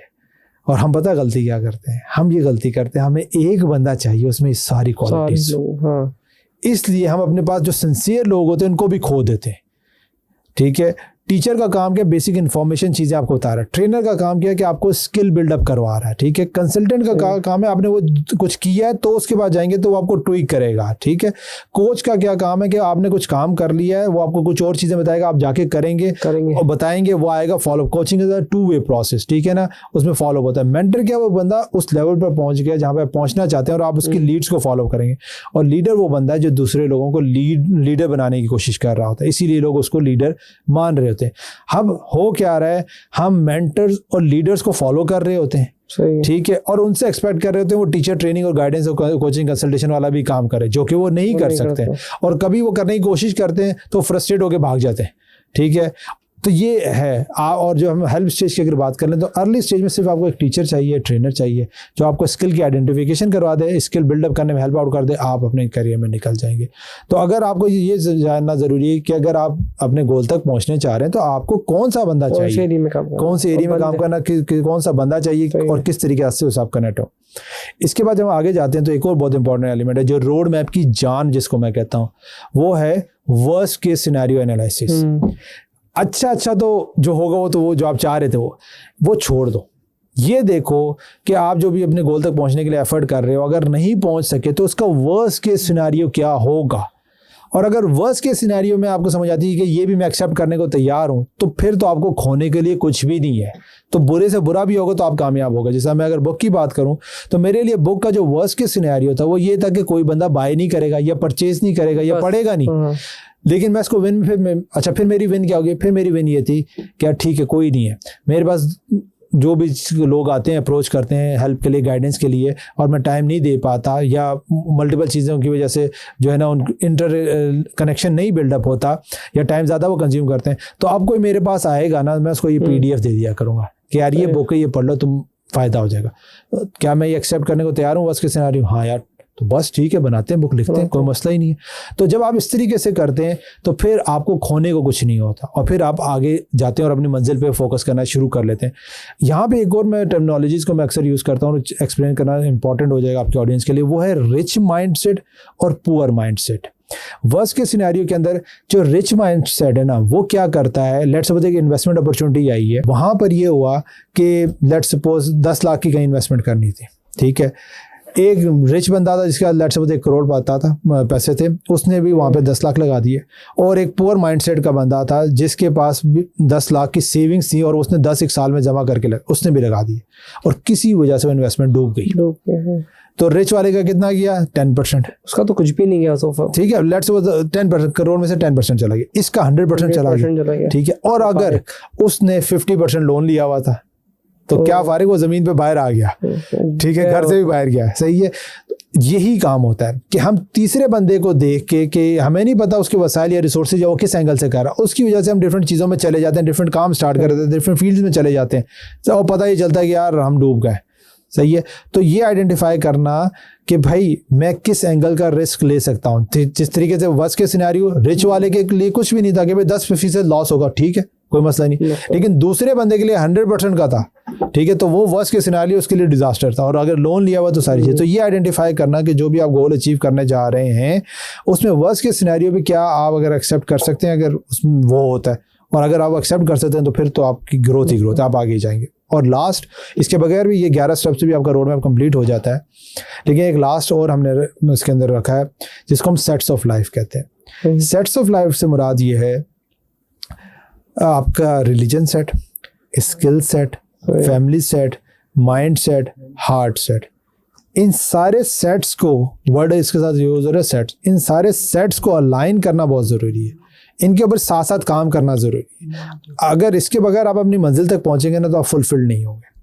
और हम पता गलती क्या करते हैं, हम ये गलती करते हैं, हमें एक बंदा चाहिए उसमें सारी क्वालिटीज। इसलिए हम अपने पास जो सिंसियर लोग होते हैं उनको भी खो देते हैं। ठीक है। टीचर का काम क्या, बेसिक इन्फॉर्मेशन चीज़ें आपको बता रहा है। ट्रेनर का काम क्या है कि आपको स्किल बिल्डअप करवा रहा है, ठीक है। कंसल्टेंट का काम है आपने वो कुछ किया है तो उसके बाद जाएंगे तो वो आपको ट्विक करेगा, ठीक है। कोच का क्या काम है कि आपने कुछ काम कर लिया है, वो आपको कुछ और चीज़ें बताएगा, आप जाके करेंगे और बताएंगे, वो आएगा follow. Coaching is a two way process, ठीक है ना, उसमें फॉलो होता है। मेंटर क्या, वो बंदा उस लेवल पर पहुंच गया जहाँ पे पहुंचना चाहते हैं और आप उसकी लीड्स को फॉलो करेंगे। और लीडर वो बंदा है जो दूसरे लोगों को लीडर बनाने की कोशिश कर रहा होता है, इसीलिए लोग उसको लीडर मान रहे होते हैं। हम हो क्या रहा है, हम मेंटर्स और लीडर्स को फॉलो कर रहे होते हैं, ठीक है, और उनसे एक्सपेक्ट कर रहे होते हैं वो टीचर ट्रेनिंग और गाइडेंस और कोचिंग कंसल्टेशन वाला भी काम करे, जो कि वो नहीं कर सकते। और कभी वो करने की कोशिश करते हैं तो फ्रस्ट्रेट होकर भाग जाते हैं, ठीक है। तो ये है। और जो हम हेल्प स्टेज की अगर बात कर लें तो अर्ली स्टेज में सिर्फ आपको एक टीचर चाहिए, ट्रेनर चाहिए, जो आपको स्किल की आइडेंटिफिकेशन करवा दे, स्किल बिल्डअप करने में हेल्प आउट कर दे, आप अपने करियर में निकल जाएंगे। तो अगर आपको ये जानना ज़रूरी है कि अगर आप अपने गोल तक पहुंचने चाह रहे हैं तो आपको कौन सा बंदा चाहिए, कौन से एरिया में काम करना, कौन सा बंदा चाहिए और किस तरीके से उससे आप कनेक्ट हो। इसके बाद जब हम आगे जाते हैं तो एक और बहुत इंपॉर्टेंट एलिमेंट है जो रोड मैप की जान जिसको मैं कहता हूँ, वो है वर्स्ट केस सिनेरियो एनालिसिस। अच्छा तो जो होगा वो तो वो जो आप चाह रहे थे वो छोड़ दो। ये देखो कि आप जो भी अपने गोल तक पहुंचने के लिए एफर्ट कर रहे हो, अगर नहीं पहुंच सके तो उसका वर्स्ट केस सिनेरियो क्या होगा। और अगर वर्स्ट केस सिनेरियो में आपको समझ आती है कि ये भी मैं एक्सेप्ट करने को तैयार हूं, तो फिर तो आपको खोने के लिए कुछ भी नहीं है। तो बुरे से बुरा भी होगा तो आप कामयाब होगा। जैसा मैं अगर बुक की बात करूं तो मेरे लिए बुक का जो वर्स्ट केस सिनेरियो था वो ये था कि कोई बंदा बाय नहीं करेगा या परचेज नहीं करेगा या पढ़ेगा नहीं। लेकिन मैं इसको विन फिर मेरी विन क्या होगी, फिर मेरी विन ये थी क्या, ठीक है कोई नहीं है मेरे पास, जो भी लोग आते हैं अप्रोच करते हैं हेल्प के लिए, गाइडेंस के लिए, और मैं टाइम नहीं दे पाता या मल्टीपल चीज़ों की वजह से जो है ना उन इंटर कनेक्शन नहीं बिल्डअप होता या टाइम ज़्यादा वो कंज्यूम करते हैं, तो अब कोई मेरे पास आएगा ना, मैं उसको ये PDF दे दिया करूँगा कि यार ये बुक है, ये पढ़ लो, तुम फ़ायदा हो जाएगा। क्या मैं ये एक्सेप्ट करने को तैयार हूँ? बस के सिनेरियो हाँ यार, तो बस ठीक है, बनाते हैं बुक, लिखते हैं, कोई मसला ही नहीं है। तो जब आप इस तरीके से करते हैं तो फिर आपको खोने को कुछ नहीं होता और फिर आप आगे जाते हैं और अपनी मंजिल पे फोकस करना शुरू कर लेते हैं। यहाँ पे एक और मैं टर्मिनोलॉजीज को मैं अक्सर यूज़ करता हूँ, एक्सप्लेन करना इंपॉर्टेंट हो जाएगा आपके ऑडियंस के लिए, वो है रिच माइंडसेट और पुअर माइंडसेट। वर्स्ट के सिनेरियो के अंदर जो रिच माइंडसेट है ना, वो क्या करता है, लेट्स सपोज एक इन्वेस्टमेंट अपॉर्चुनिटी आई है, वहाँ पर ये हुआ कि लेट्स सपोज 10 लाख की कहीं इन्वेस्टमेंट करनी थी, ठीक है। एक रिच बंदा था जिसका लेट्स सपोज 1 करोड़ पाता था पैसे थे, उसने भी वहाँ पे 10 लाख लगा दिए। और एक पुअर माइंडसेट का बंदा था जिसके पास भी 10 लाख की सेविंग्स थी और उसने 10 साल में जमा करके उसने भी लगा दिए और किसी वजह से वो इन्वेस्टमेंट डूब गई। तो रिच वाले का कितना गया? 10%। उसका तो कुछ भी नहीं गया सोफा, ठीक है, लेट्स सपोज 10%, करोड़ में से 10% चला गया, इसका 100% चला गया, ठीक है। और अगर उसने 50% लोन लिया हुआ था तो क्या फारिग, वो जमीन पे बाहर आ गया, ठीक है, घर से भी बाहर गया, सही है। यही काम होता है कि हम तीसरे बंदे को देख के कि हमें नहीं पता उसके वसाइल या रिसोर्सेज वो किस एंगल से कर रहा है, उसकी वजह से हम डिफरेंट चीज़ों में चले जाते हैं, डिफरेंट काम स्टार्ट कर देते हैं, डिफरेंट फील्ड्स में चले जाते हैं, तो पता ही चलता है कि यार हम डूब गए, सही है। तो ये आइडेंटिफाई करना कि भाई मैं किस एंगल का रिस्क ले सकता हूँ। जिस तरीके से वर्स्ट के सिनेरियो रिच वाले के लिए कुछ भी नहीं था कि भाई 10% लॉस होगा, ठीक है, कोई मसला नहीं, लेकिन दूसरे बंदे के लिए 100% का था, ठीक है, तो वो वर्स्ट के सिनेरियो उसके लिए डिजास्टर था। और अगर लोन लिया हुआ तो सारी चीज़। तो ये आइडेंटिफाई करना कि जो भी आप गोल अचीव करने जा रहे हैं उसमें वर्स्ट के सिनेरियो भी क्या आप अगर एक्सेप्ट कर सकते हैं, अगर उसमें वो होता है, और अगर आप एक्सेप्ट कर सकते हैं तो फिर तो आपकी ग्रोथ ही ग्रोथ है, आप आगे ही जाएंगे। और लास्ट, इसके बगैर भी ये 11 स्टेप्स भी आपका रोड मैप कंप्लीट हो जाता है, लेकिन एक लास्ट और हमने इसके अंदर रखा है जिसको हम सेट्स ऑफ लाइफ कहते हैं। सेट्स ऑफ लाइफ से मुराद ये है आपका religion set, skill set, family set, mind set, heart set. इन सारे सेट्स को, वर्ड इसके साथ यूज हो रहा है सेट्स, इन सारे सेट्स को अलाइन करना बहुत ज़रूरी है, इनके ऊपर साथ साथ काम करना ज़रूरी है। अगर इसके बगैर आप अपनी मंजिल तक पहुंचेंगे ना तो आप फुलफिल्ड नहीं होंगे।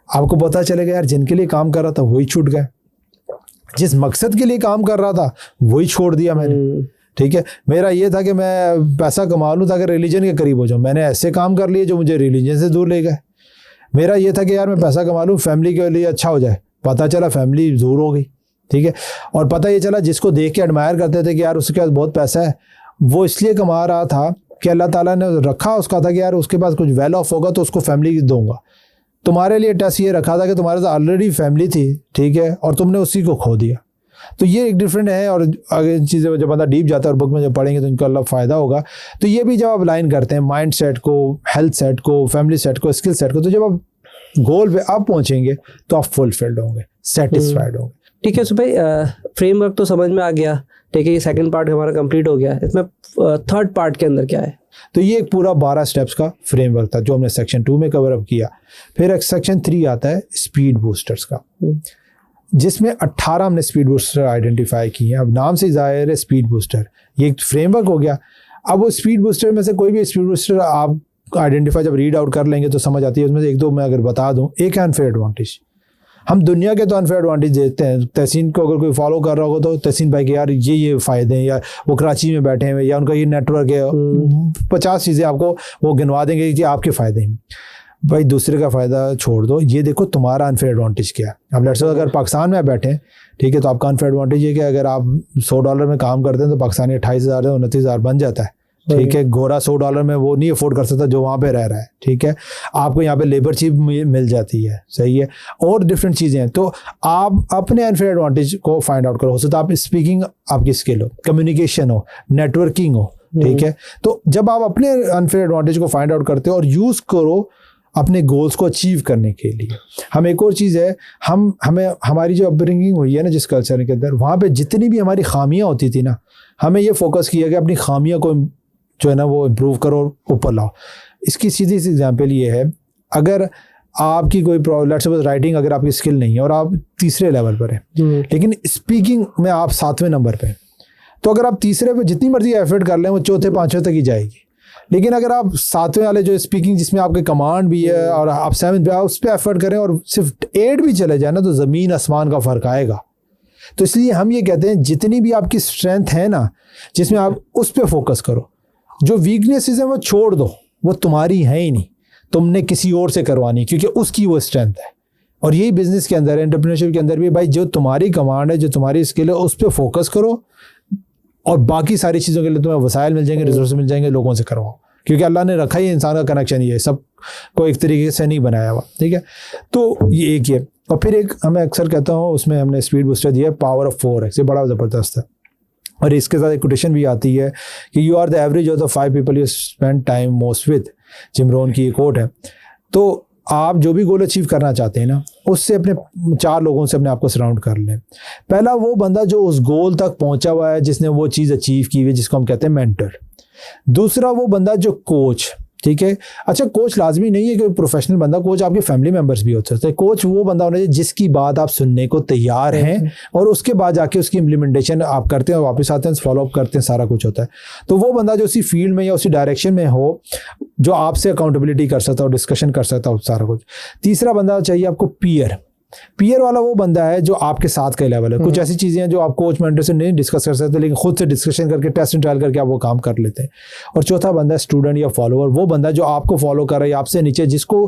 आपको पता चलेगा यार जिनके लिए काम कर रहा था वही छूट गए, जिस मकसद के लिए काम कर रहा था वही छोड़ दिया मैंने, ठीक है। मेरा ये था कि मैं पैसा कमा लूँ ताकि रिलीजन के करीब हो जाऊँ, मैंने ऐसे काम कर लिए जो मुझे रिलीजन से दूर ले गए। मेरा ये था कि यार मैं पैसा कमा लूँ फैमिली के लिए अच्छा हो जाए, पता चला फैमिली दूर हो गई, ठीक है। और पता ये चला जिसको देख के एडमायर करते थे कि यार उसके पास बहुत पैसा है, वो इसलिए कमा रहा था कि अल्लाह ताला ने रखा उसका था कि यार उसके पास कुछ वेल ऑफ होगा तो उसको फैमिली दूंगा। तुम्हारे लिए टेस्ट ये रखा था कि तुम्हारे साथ ऑलरेडी फैमिली थी, ठीक है, और तुमने उसी को खो दिया। तो ये एक डिफरेंट है। और अगर इन चीज़ें जब बंदा डीप जाता है और बुक में जब पढ़ेंगे तो इनको अल्लाह फ़ायदा होगा। तो ये भी जब आप लाइन करते हैं माइंड सेट को, हेल्थ सेट को, फैमिली सेट को, स्किल सेट को, तो जब आप गोल पे आप पहुँचेंगे तो आप फुलफिल्ड होंगे, सेटिस्फाइड होंगे। ठीक है, सो भाई फ्रेमवर्क तो समझ में आ गया, ठीक है, ये सेकंड पार्ट हमारा कंप्लीट हो गया। इसमें थर्ड पार्ट के अंदर क्या है? तो ये एक पूरा 12 स्टेप्स का फ्रेमवर्क था जो हमने सेक्शन 2 में कवर अप किया। फिर एक सेक्शन 3 आता है स्पीड बूस्टर्स का, जिसमें 18 हमने स्पीड बूस्टर आइडेंटिफाई किए हैं। अब नाम से जाहिर है स्पीड बूस्टर, ये एक फ्रेमवर्क हो गया। अब वो स्पीड बूस्टर में से कोई भी स्पीड बूस्टर आप आइडेंटिफाई जब रीड आउट कर लेंगे तो समझ आती है। उसमें से एक दो मैं अगर बता दूं, एक है अनफेयर एडवांटेज। हम दुनिया के तो अनफेयर एडवांटेज देते हैं। तहसीन को अगर कोई फॉलो कर रहा होगा तो तहसीन भाई के यार ये फ़ायदे हैं, या वो कराची में बैठे हैं, या उनका ये नेटवर्क है, 50 चीज़ें आपको वो गिनवा देंगे कि आपके फ़ायदे हैं। भाई दूसरे का फ़ायदा छोड़ दो, ये देखो तुम्हारा अनफेयर एडवांटेज क्या है। अब लेट्स से अगर पाकिस्तान में बैठे हैं, ठीक है, तो आपका अनफेयर एडवांटेज ये कि अगर आप $100 में काम करते हैं तो पाकिस्तानी 28,000 से 29,000 बन जाता है। ठीक है, गोरा $100 में वो नहीं अफोर्ड कर सकता जो वहाँ पे रह रहा है। ठीक है, आपको यहाँ पे लेबर चीप मिल जाती है, सही है, और डिफरेंट चीज़ें हैं। तो आप अपने अनफेयर एडवांटेज को फाइंड आउट करो। हो सकता है आप स्पीकिंग आपकी स्किल हो, कम्युनिकेशन हो, नेटवर्किंग हो, ठीक है। तो जब आप अपने अनफेयर एडवांटेज को फाइंड आउट करते हो और यूज़ करो अपने गोल्स को अचीव करने के लिए। हम एक और चीज़ है, हमें हमारी जो अपब्रिंगिंग हुई है ना जिस कल्चर के अंदर, वहाँ पे जितनी भी हमारी खामियां होती थी ना, हमें ये फोकस किया कि अपनी खामियां को जो है ना वो इम्प्रूव करो, ऊपर लाओ। इसकी सीधी सी एग्जांपल ये है, अगर आपकी कोई लेट्स सपोज राइटिंग अगर आपकी स्किल नहीं है और आप तीसरे लेवल पर हैं, लेकिन स्पीकिंग में आप 7वें नंबर पे, तो अगर आप तीसरे पे जितनी मर्जी एफर्ट कर लें वो चौथे 5वें तक ही जाएगी। लेकिन अगर आप 7वें वाले जो स्पीकिंग जिसमें आपके कमांड भी है और आप 7 पे उस पर एफर्ट करें और सिर्फ 8 भी चले जाए ना, तो ज़मीन आसमान का फ़र्क आएगा। तो इसलिए हम ये कहते हैं जितनी भी आपकी स्ट्रेंथ है ना, जिसमें आप उस पर फोकस करो। जो वीकनेसेस हैं वो छोड़ दो, वो तुम्हारी है ही नहीं, तुमने किसी और से करवानी, क्योंकि उसकी वो स्ट्रेंथ है। और यही बिजनेस के अंदर है, एंटरप्रेन्योरशिप के अंदर भी, भाई जो तुम्हारी कमांड है, जो तुम्हारी स्किल है, उस पर फोकस करो और बाकी सारी चीज़ों के लिए तुम्हें वसाइल मिल जाएंगे, रिसोर्स मिल जाएंगे, लोगों से करवाओ, क्योंकि अल्लाह ने रखा ही इंसान का कनेक्शन ये है, सब को एक तरीके से नहीं बनाया हुआ। ठीक है, तो ये एक है। और फिर एक हमें अक्सर कहता हूँ, उसमें हमने स्पीड बूस्टर दिया पावर ऑफ 4x, ये बड़ा ज़बरदस्त है। और इसके साथ एक कोटेशन भी आती है कि you are the average of the 5 people you spend time most with. Jim Rohn की एक कोट है। तो आप जो भी गोल अचीव करना चाहते हैं ना, उससे अपने 4 लोगों से अपने आप को सराउंड कर लें। पहला वो बंदा जो उस गोल तक पहुंचा हुआ है, जिसने वो चीज़ अचीव की हुई है, जिसको हम कहते हैं मेंटर। दूसरा वो बंदा जो कोच, ठीक है। अच्छा, कोच लाजमी नहीं है कि प्रोफेशनल बंदा, कोच आपके फैमिली मेंबर्स भी हो सकते हैं। कोच वो बंदा होना चाहिए जिसकी बात आप सुनने को तैयार हैं और उसके बाद जाके उसकी इम्प्लीमेंटेशन आप करते हैं, वापस आते हैं, फॉलो अप करते हैं, सारा कुछ होता है। तो वो बंदा जो उसी फील्ड में या उसी डायरेक्शन में हो, जो आपसे अकाउंटेबिलिटी कर सकता हो, डिस्कशन कर सकता हो, सारा कुछ। तीसरा बंदा चाहिए आपको पीयर। पीयर वाला वो बंदा है जो आपके साथ का लेवल है। कुछ ऐसी चीज़ें हैं जो आप कोच मेंटर से नहीं डिस्कस कर सकते, लेकिन खुद से डिस्कशन करके, टेस्ट एंड ट्रायल करके आप वो काम कर लेते हैं। और चौथा बंदा है स्टूडेंट या फॉलोअर, वो बंदा जो आपको फॉलो कर रहा है, आपसे नीचे, जिसको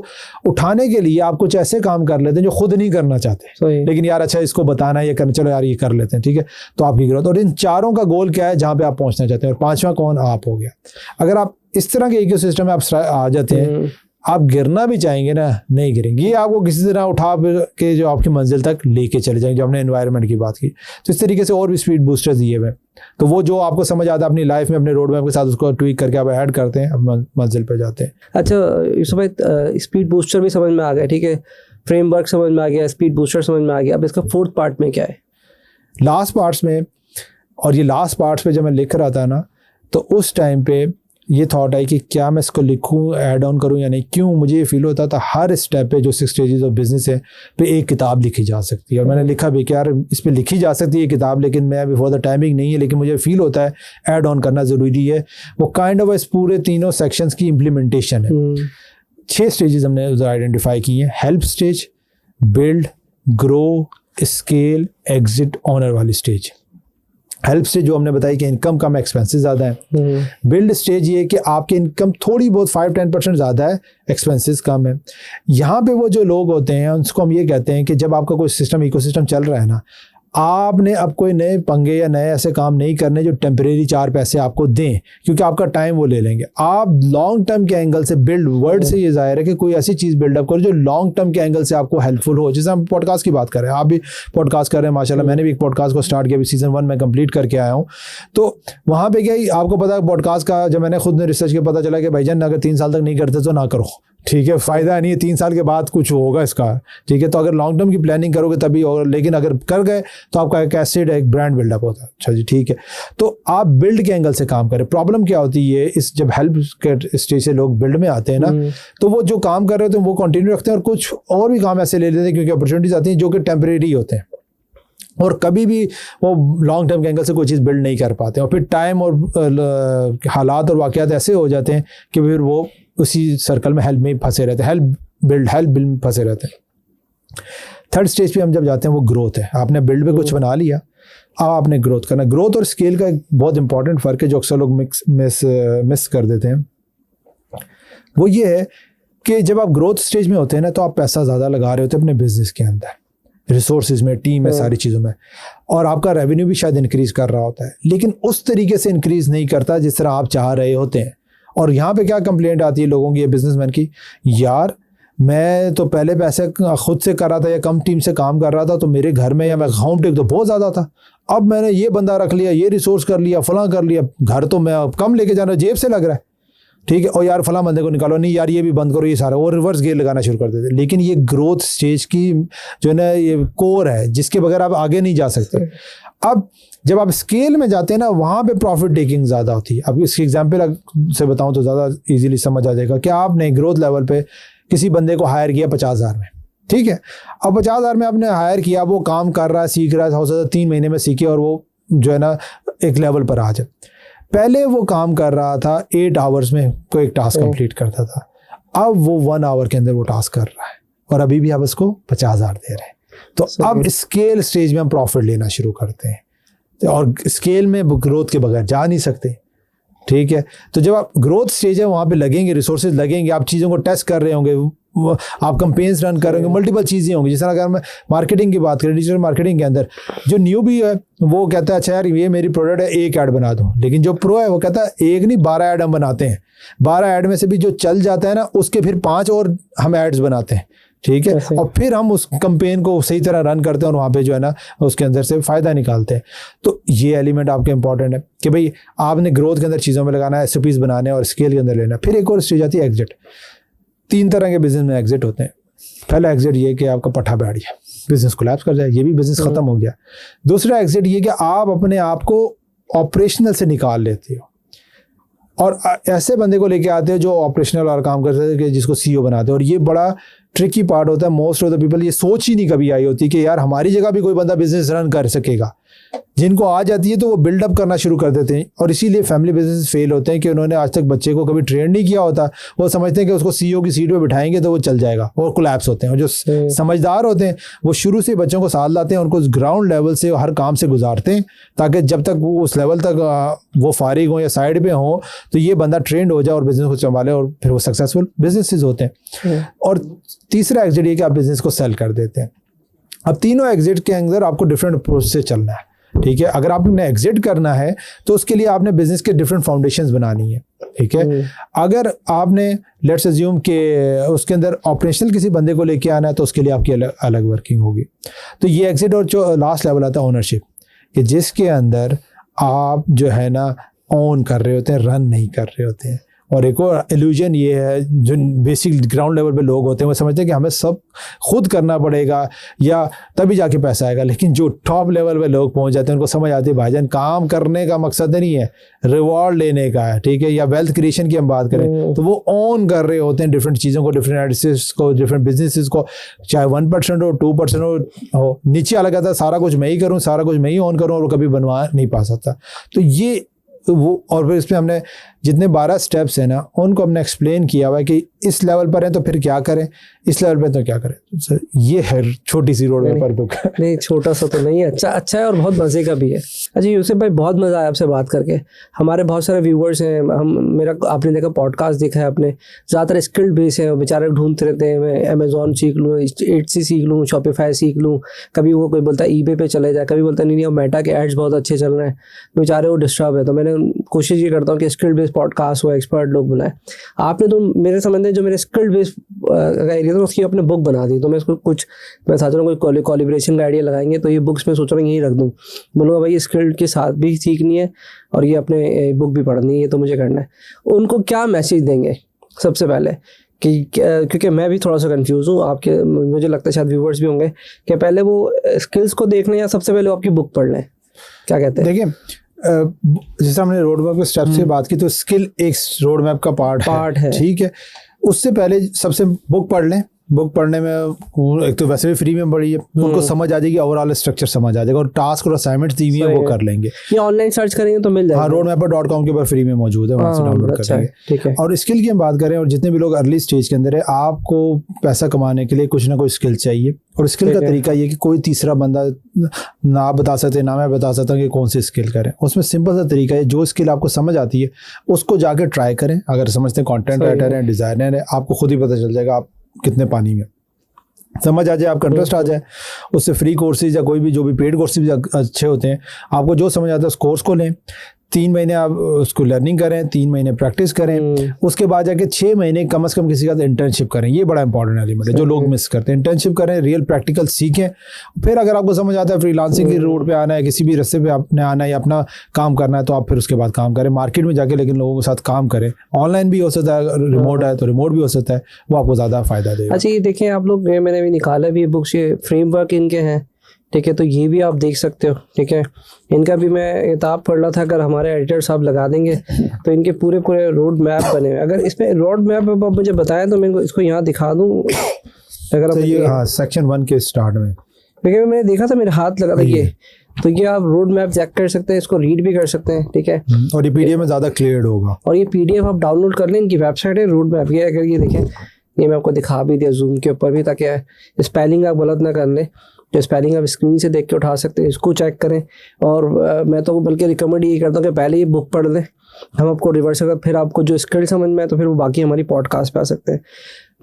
उठाने के लिए आप कुछ ऐसे काम कर लेते हैं जो खुद नहीं करना चाहते, लेकिन यार अच्छा इसको बताना है, ये करना, चलो यार ये कर लेते हैं, ठीक है। तो आपकी ग्रोथ। और इन चारों का गोल क्या है जहाँ पे आप पहुँचना चाहते हैं। और पाँचवा कौन? आप हो गया। अगर आप इस तरह के इकोसिस्टम में आप आ जाते हैं, आप गिरना भी चाहेंगे ना, नहीं गिरेंगे। ये आपको किसी तरह उठा के जो आपकी मंजिल तक लेके चले जाएंगे। जो हमने एनवायरनमेंट की बात की, तो इस तरीके से और भी स्पीड बूस्टर्स दिए हुए। तो वो जो आपको समझ आता है अपनी लाइफ में, अपने रोड मैप के साथ उसको ट्वीक करके आप ऐड करते हैं, अब मंजिल पे जाते हैं। अच्छा यूसुफ भाई, स्पीड बूस्टर भी समझ में आ गया, ठीक है, फ्रेमवर्क समझ में आ गया, स्पीड बूस्टर समझ में आ गया। अब इसका 4th पार्ट में क्या है? लास्ट पार्ट्स में, और ये लास्ट पार्ट्स पे जब मैं लिख रहा था ना, तो उस टाइम पे ये थॉट आई कि क्या मैं इसको लिखूं, ऐड ऑन करूं या नहीं। क्यों? मुझे ये फील होता था हर स्टेप पे जो 6 स्टेजेस ऑफ बिजनेस है पे एक किताब लिखी जा सकती है। और मैंने लिखा भी कि यार इस पे लिखी जा सकती है किताब, लेकिन मैं बिफोर द टाइमिंग नहीं है, लेकिन मुझे फील होता है ऐड ऑन करना ज़रूरी है। वो काइंड ऑफ इस पूरे तीनों सेक्शंस की इम्प्लीमेंटेशन है। 6 स्टेजेस हमने उधर आइडेंटिफाई की हैं। Help stage, build, grow, scale, exit, owner वाली स्टेज। हेल्प स्टेज जो हमने बताई कि इनकम कम, एक्सपेंसेस ज़्यादा है। बिल्ड स्टेज ये कि आपकी इनकम थोड़ी बहुत 5-10% ज़्यादा है, एक्सपेंसेस कम है। यहाँ पे वो जो लोग होते हैं उनको हम ये कहते हैं कि जब आपका कोई सिस्टम, इकोसिस्टम चल रहा है ना, आपने अब कोई नए पंगे या नए ऐसे काम नहीं करने जो टेम्परेरी 4 पैसे आपको दें, क्योंकि आपका टाइम वो ले लेंगे। आप लॉन्ग टर्म के एंगल से बिल्ड, वर्ड से ये जाहिर है कि कोई ऐसी चीज़ बिल्डअप करो जो लॉन्ग टर्म के एंगल से आपको हेल्पफुल हो। जैसे हम पॉडकास्ट की बात कर रहे हैं, आप भी पॉडकास्ट कर रहे हैं माशाल्लाह, मैंने भी एक पॉडकास्ट को स्टार्ट किया, अभी सीजन 1 में कंप्लीट करके आया हूँ। तो वहाँ पे क्या आपको पता है पॉडकास्ट का, जब मैंने खुद ने रिसर्च किया पता चला कि भाईजान अगर 3 साल तक नहीं करते तो ना करो, ठीक है, फ़ायदा नहीं है, 3 साल के बाद कुछ होगा इसका, ठीक है। तो अगर लॉन्ग टर्म की प्लानिंग करोगे तभी होगा, लेकिन अगर कर गए तो आपका एक एसेट, एक ब्रांड बिल्डअप होता है। अच्छा जी, ठीक है। तो आप बिल्ड के एंगल से काम करें। प्रॉब्लम क्या होती है इस, जब हेल्प के स्टेज से लोग बिल्ड में आते हैं ना, तो वो जो काम कर रहे होते हैं वो कंटिन्यू रखते हैं और कुछ और भी काम ऐसे ले लेते हैं, क्योंकि अपॉर्चुनिटीज आती हैं जो कि टेम्परेरी होते हैं और कभी भी वो लॉन्ग टर्म के एंगल से कोई चीज़ बिल्ड नहीं कर पाते, और फिर टाइम और हालात और वाक़यात ऐसे हो जाते हैं कि फिर वो उसी सर्कल में हेल्प में फंसे रहते हैं, हेल्प बिल्ड में फंसे रहते हैं। थर्ड स्टेज पे हम जब जाते हैं वो ग्रोथ है। आपने बिल्ड पे कुछ बना लिया, अब आपने ग्रोथ करना। ग्रोथ और स्केल का एक बहुत इंपॉर्टेंट फ़र्क है जो अक्सर लोग मिस कर देते हैं। वो ये है कि जब आप ग्रोथ स्टेज में होते हैं ना, तो आप पैसा ज़्यादा लगा रहे होते हैं अपने बिजनेस के अंदर, रिसोर्सेज में, टीम में, सारी चीज़ों में, और आपका रेवेन्यू भी शायद इंक्रीज़ कर रहा होता है, लेकिन उस तरीके से इंक्रीज़ नहीं करता जिस तरह आप चाह रहे होते हैं। और यहाँ पे क्या कंप्लेंट आती है लोगों की, बिजनेसमैन की, यार मैं तो पहले पैसे खुद से कर रहा था या कम टीम से काम कर रहा था, तो मेरे घर में या मैं अकाउंट तो बहुत ज़्यादा था, अब मैंने ये बंदा रख लिया, ये रिसोर्स कर लिया, फलां कर लिया, घर तो मैं अब कम लेके जाना, जेब से लग रहा है, ठीक है, और यार फलां बंदे को निकालो, नहीं यार ये भी बंद करो, ये सारा, और रिवर्स गियर लगाना शुरू कर देते। लेकिन ये ग्रोथ स्टेज की जो है ना, ये कोर है जिसके बगैर आप आगे नहीं जा सकते। अब जब आप स्केल में जाते हैं ना, वहाँ पे प्रॉफिट टेकिंग ज़्यादा होती है। अब इसकी एग्जांपल से बताऊँ तो ज़्यादा इजीली समझ आ जाएगा कि आपने ग्रोथ लेवल पे किसी बंदे को हायर किया 50,000 में, ठीक है, अब 50,000 में आपने हायर किया, वो काम कर रहा है, सीख रहा है, हो सकता है 3 महीने में सीखे और वो जो है ना एक लेवल पर आ जाए। पहले वो काम कर रहा था 8 आवर्स में कोई एक टास्क कंप्लीट करता था, अब वो 1 आवर के अंदर वो टास्क कर रहा है और अभी भी आप उसको 50,000 दे रहे हैं। तो अब स्केल स्टेज में हम प्रॉफिट लेना शुरू करते हैं, और स्केल में ग्रोथ के बगैर जा नहीं सकते, ठीक है। तो जब आप ग्रोथ स्टेज है वहाँ पे लगेंगे, रिसोर्सेज लगेंगे, आप चीज़ों को टेस्ट कर रहे होंगे, आप कंपेन्स रन करेंगे, मल्टीपल चीज़ें होंगी। जिस तरह अगर मैं मार्केटिंग की बात करें, डिजिटल मार्केटिंग के अंदर जो न्यू भी है वो कहता है अच्छा यार ये मेरी प्रोडक्ट है, एक ऐड बना दो, लेकिन जो प्रो है वो कहता है एक नहीं 12 ऐड हम बनाते हैं, 12 ऐड में से भी जो चल जाता है ना उसके फिर 5 और हम एड्स बनाते हैं, ठीक है, और फिर हम उस कैंपेन को सही तरह रन करते हैं और वहाँ पे जो है ना उसके अंदर से फ़ायदा निकालते हैं। तो ये एलिमेंट आपके इंपॉर्टेंट है कि भाई आपने ग्रोथ के अंदर चीज़ों में लगाना है, SOPs बनाने और स्केल के अंदर लेना। फिर एक और स्टेज आती है एग्जिट। 3 तरह के बिजनेस में एग्जिट होते हैं। पहला एग्जिट ये कि आपका पट्टा बैठ गया, बिजनेस कोलैप्स कर जाए, ये भी बिजनेस ख़त्म हो गया। दूसरा एग्जिट ये कि आप अपने आप को ऑपरेशनल से निकाल लेते हो और ऐसे बंदे को लेके आते हो जो ऑपरेशनल और काम करते हैं, कि जिसको CEO बनाते हो। और ये बड़ा ट्रिकी पार्ट होता है। मोस्ट ऑफ द पीपल ये सोच ही नहीं कभी आई होती कि यार हमारी जगह भी कोई बंदा बिजनेस रन कर सकेगा। जिनको आ जाती है तो वो बिल्डअप करना शुरू कर देते हैं, और इसीलिए फैमिली बिजनेस फेल होते हैं कि उन्होंने आज तक बच्चे को कभी ट्रेन नहीं किया होता। वो समझते हैं कि उसको CEO की सीट पे बिठाएंगे तो वो चल जाएगा, और कोलैप्स होते हैं। और जो समझदार होते हैं वो शुरू से बच्चों को साथ लाते हैं, उनको ग्राउंड लेवल से हर काम से गुजारते हैं, ताकि जब तक वो उस लेवल तक वो फारिग हो या साइड पे हो तो ये बंदा ट्रेंड हो जाए और बिजनेस को संभाले, और फिर वो सक्सेसफुल बिजनेसेस होते हैं। और तीसरा एग्जिट ये कि आप बिजनेस को सेल कर देते हैं। अब तीनों एग्जिट के अंदर आपको डिफरेंट अप्रोच से चलना है, ठीक है। अगर आपने एग्जिट करना है तो उसके लिए आपने बिजनेस के डिफरेंट फाउंडेशंस बनानी है, ठीक है। अगर आपने लेट्स अज्यूम कि उसके अंदर ऑपरेशनल किसी बंदे को लेके आना है तो उसके लिए आपकी अलग वर्किंग होगी। तो ये एग्जिट। और जो लास्ट लेवल आता है ओनरशिप, कि जिसके अंदर आप जो है ना ओन कर रहे होते हैं, रन नहीं कर रहे होते हैं। और एक और इल्यूजन ये है, जो बेसिक ग्राउंड लेवल पे लोग होते हैं वो समझते हैं कि हमें सब खुद करना पड़ेगा या तभी जाके पैसा आएगा। लेकिन जो टॉप लेवल पे लोग पहुंच जाते हैं उनको समझ आती है भाईजान काम करने का मकसद नहीं है, रिवॉर्ड लेने का है, ठीक है। या वेल्थ क्रिएशन की हम बात करें तो वो ओन कर रहे होते हैं डिफरेंट चीज़ों को, डिफरेंट एडिसेस को, डिफरेंट बिजनेसेस को, चाहे 1% हो 2% हो। नीचे अलग आता है सारा कुछ मैं ही करूँ, सारा कुछ मैं ही ओन करूँ, और वो कभी बनवा नहीं पा सकता। तो ये वो, और फिर इसमें हमने जितने 12 स्टेप्स हैं ना उनको हमने एक्सप्लेन किया हुआ है कि इस लेवल पर है तो फिर क्या करें, इस लेवल पे तो क्या करें। सर ये है छोटी सी रोड मैप पर बुक। नहीं छोटा सा तो नहीं है, अच्छा है और बहुत मज़े का भी है। अच्छा यूसुफ भाई बहुत मज़ा आया आपसे बात करके। हमारे बहुत सारे व्यूवर्स हैं, मेरा आपने देखा पॉडकास्ट देखा है आपने, ज़्यादातर स्किल्ड बेस है, बेचारे ढूंढते रहते हैं मैं अमेजोन सीख लूँ, Etsy सीख लूँ, शॉपिफाई सीख लूँ, कभी वो कोई बोलता है eBay पे चले जाए, कभी बोलता नहीं मेटा के एड्स बहुत अच्छे चल रहे हैं, बेचारे वो डिस्टर्ब है। तो मैंने कोशिश ये करता हूँ कि स्किल्ड बेस पॉडकास्ट हो, एक्सपर्ट लोग बनाए। आपने तो मेरे समझ में जो मेरे स्किल्ड बेस का एरिया था उसकी अपने बुक बना दी, तो मैं इसको कुछ मैं सोच रहा हूँ कोई कोलिब्रेशन का आइडिया लगाएंगे तो ये बुक्स में सोच रहा हूँ यहीं रख दूँ, बोलूँगा भाई स्किल्ड के साथ भी सीखनी है और ये अपने बुक भी पढ़नी है, ये तो मुझे करना है। उनको क्या मैसेज देंगे सबसे पहले कि क्योंकि मैं भी थोड़ा सा कंफ्यूज हूँ, आपके मुझे लगता है शायद व्यूवर्स भी होंगे, कि पहले वो स्किल्स को देख लें या सबसे पहले वो आपकी बुक पढ़ लें, क्या कहते हैं? देखिए जैसे हमने रोड मैप के स्टेप से बात की तो स्किल एक रोड मैप का पार्ट है, ठीक है। उससे पहले सबसे बुक पढ़ लें। बुक पढ़ने में एक तो वैसे भी फ्री में पढ़ी है, उनको समझ आ जाएगी, ओवरऑल स्ट्रक्चर समझ आ जाएगा और टास्क और असाइनमेंट दी हुई है वो कर लेंगे। ये ऑनलाइन सर्च करेंगे तो मिल जाएगा। हाँ, roadmapper.com के ऊपर फ्री में मौजूद है, वहाँ से डाउनलोड करेंगे। ठीक है। और स्किल की हम बात करें और जितने भी लोग अर्ली स्टेज के अंदर है, आपको पैसा कमाने के लिए कुछ ना कोई स्किल चाहिए और स्किल का तरीका ये कि कोई तीसरा बंदा ना बता सकते ना मैं बता सकता हूँ कि कौन सी स्किल करें। उसमें सिंपल सा तरीका है, जो स्किल आपको समझ आती है उसको जाकर ट्राई करें। अगर समझते हैं कंटेंट राइटर है, डिजाइनर है, आपको खुद ही पता चल जाएगा आप कितने पानी में, समझ आ जाए, आपका इंटरेस्ट आ जाए। उससे फ्री कोर्सेज या कोई भी जो भी पेड कोर्सेज अच्छे होते हैं, आपको जो समझ आता है उस कोर्स को लें। 3 महीने आप उसको लर्निंग करें, 3 महीने प्रैक्टिस करें, उसके बाद जाके 6 महीने कम से कम किसी का इंटर्नशिप करें। ये बड़ा इंपॉर्टेंट एलिमेंट है जो लोग मिस करते हैं। इंटर्नशिप करें, रियल प्रैक्टिकल सीखें। फिर अगर आपको समझ आता है फ्रीलांसिंग की रोड पे आना है, किसी भी रास्ते पे आपने आना है या अपना काम करना है, तो आप फिर उसके बाद काम करें मार्केट में जाके, लेकिन लोगों के साथ काम करें। ऑनलाइन भी हो सकता है, रिमोट है तो रिमोट भी हो सकता है, वो आपको ज़्यादा फायदा देगा। अच्छा ये देखें आप लोग, मैंने भी निकाला भी बुक्स, ये फ्रेमवर्क इनके हैं, ठीक है, तो ये भी आप देख सकते हो, ठीक है। इनका भी मैं किताब पढ़ रहा था, अगर हमारे एडिटर साहब लगा देंगे तो इनके पूरे रोड मैप बने हुए। अगर इसमें रोड मैप आप मुझे बताएं तो मैं इसको यहाँ दिखा दूँ। अगर तो ये हाँ सेक्शन 1 के स्टार्ट में देखिए मैंने देखा था, मेरे हाथ लगा था ये, तो ये आप रोड मैप चेक कर सकते हैं, इसको रीड भी कर सकते हैं, ठीक है। और ये PDF में ज़्यादा क्लियर होगा। और ये PDF आप डाउनलोड कर लें, इनकी वेबसाइट है रोड मैप। ये अगर ये देखें, ये मैं आपको दिखा भी दिया जूम के ऊपर भी, ताकि स्पेलिंग आप गलत ना कर लें। जो स्पेलिंग आप स्क्रीन से देख के उठा सकते हैं, इसको चेक करें। और मैं तो बल्कि रिकमेंड ये करता हूँ कि पहले ये बुक पढ़ लें, हम आपको रिवर्स अगर फिर आपको जो स्किल समझ में आए तो फिर वो बाकी हमारी पॉडकास्ट पे आ सकते हैं।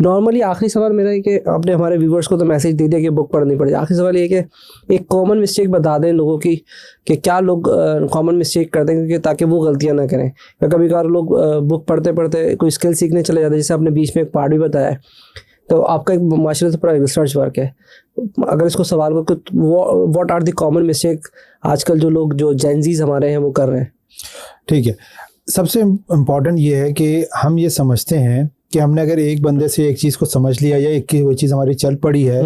नॉर्मली आखिरी सवाल मेरा है कि आपने हमारे व्यूवर्स को तो मैसेज दे दिया कि बुक पढ़नी पड़ेगी। आखिरी सवाल ये है कि एक कॉमन मिस्टेक बता दें लोगों की कि क्या लोग कॉमन मिस्टेक करते हैं, क्योंकि ताकि वो गलतियाँ ना करें। या कभी कभार लोग बुक पढ़ते पढ़ते कोई स्किल सीखने चले जाते हैं, जैसे आपने बीच में एक पार्ट भी बताया है, तो आपका एक माशाल्लाह से पूरा रिसर्च वर्क है। अगर इसको सवाल को what are the common mistake आजकल जो लोग जो जेनजीज हमारे हैं वो कर रहे हैं? ठीक है, सबसे इम्पॉर्टेंट ये है कि हम ये समझते हैं कि हमने अगर एक बंदे से एक चीज़ को समझ लिया या एक वो चीज़ हमारी चल पड़ी है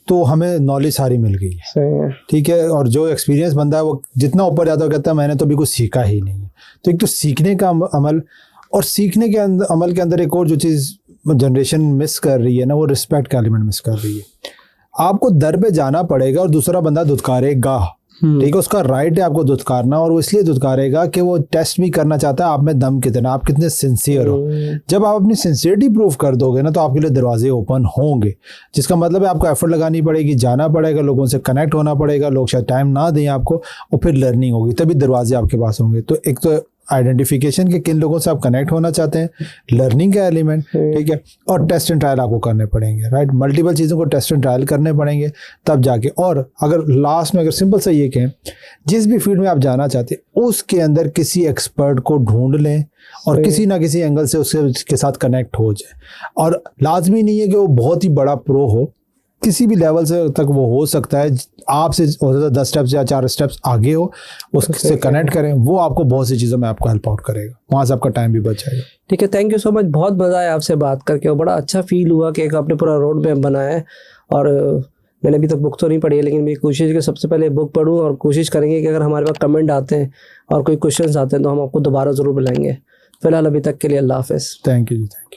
तो हमें नॉलेज सारी मिल गई है, ठीक है। और जो एक्सपीरियंस बंदा है वो जितना ऊपर जाता है कहता है मैंने तो अभी कुछ सीखा ही नहीं है। तो एक तो सीखने का अमल, और सीखने के अमल के अंदर एक और जो चीज़ जनरेशन मिस कर रही है ना, वो रिस्पेक्ट का एलिमेंट मिस कर रही है। आपको दर पे जाना पड़ेगा और दूसरा बंदा धुतकारेगा, ठीक है, उसका राइट है आपको धुतकारना, और वो इसलिए धुतकारेगा कि वो टेस्ट भी करना चाहता है आप में दम कितना, आप कितने सिंसियर हो। जब आप अपनी सिंसियरिटी प्रूव कर दोगे ना तो आपके लिए दरवाजे ओपन होंगे, जिसका मतलब है आपको एफर्ट लगानी पड़ेगी, जाना पड़ेगा, लोगों से कनेक्ट होना पड़ेगा, लोग शायद टाइम ना दें आपको, और फिर लर्निंग होगी, तभी दरवाजे आपके पास होंगे। तो एक तो आइडेंटिफिकेशन के किन लोगों से आप कनेक्ट होना चाहते हैं, लर्निंग का एलिमेंट, ठीक है, और टेस्ट एंड ट्रायल आपको करने पड़ेंगे, राइट। मल्टीपल चीज़ों को टेस्ट एंड ट्रायल करने पड़ेंगे तब जाके। और अगर लास्ट में अगर सिंपल सा ये कहें, जिस भी फील्ड में आप जाना चाहते हैं उसके अंदर किसी एक्सपर्ट को ढूंढ लें और किसी ना किसी एंगल से उसके साथ कनेक्ट हो जाए। और लाजमी नहीं है कि वो बहुत ही बड़ा प्रो हो, किसी भी लेवल से तक वो हो सकता है, आपसे हो सकता है 10 स्टेप्स या 4 स्टेप्स आगे हो, उससे कनेक्ट करें, वो आपको बहुत सी चीज़ों में आपको हेल्प आउट करेगा, वहाँ से आपका टाइम भी बच जाएगा। ठीक है, थैंक यू सो मच, बहुत मज़ा आया आपसे बात करके और बड़ा अच्छा फील हुआ कि एक आपने पूरा रोड मैप बनाया है। और मैंने अभी तक बुक तो नहीं पढ़ी है, लेकिन मेरी कोशिश है कि सबसे पहले बुक पढूं और कोशिश करेंगे कि अगर हमारे पास कमेंट आते हैं और कोई क्वेश्चंस आते हैं तो हम आपको दोबारा ज़रूर बुलाएंगे। फिलहाल अभी तक के लिए अल्लाह हाफ़िज़। Thank you ji, thank you.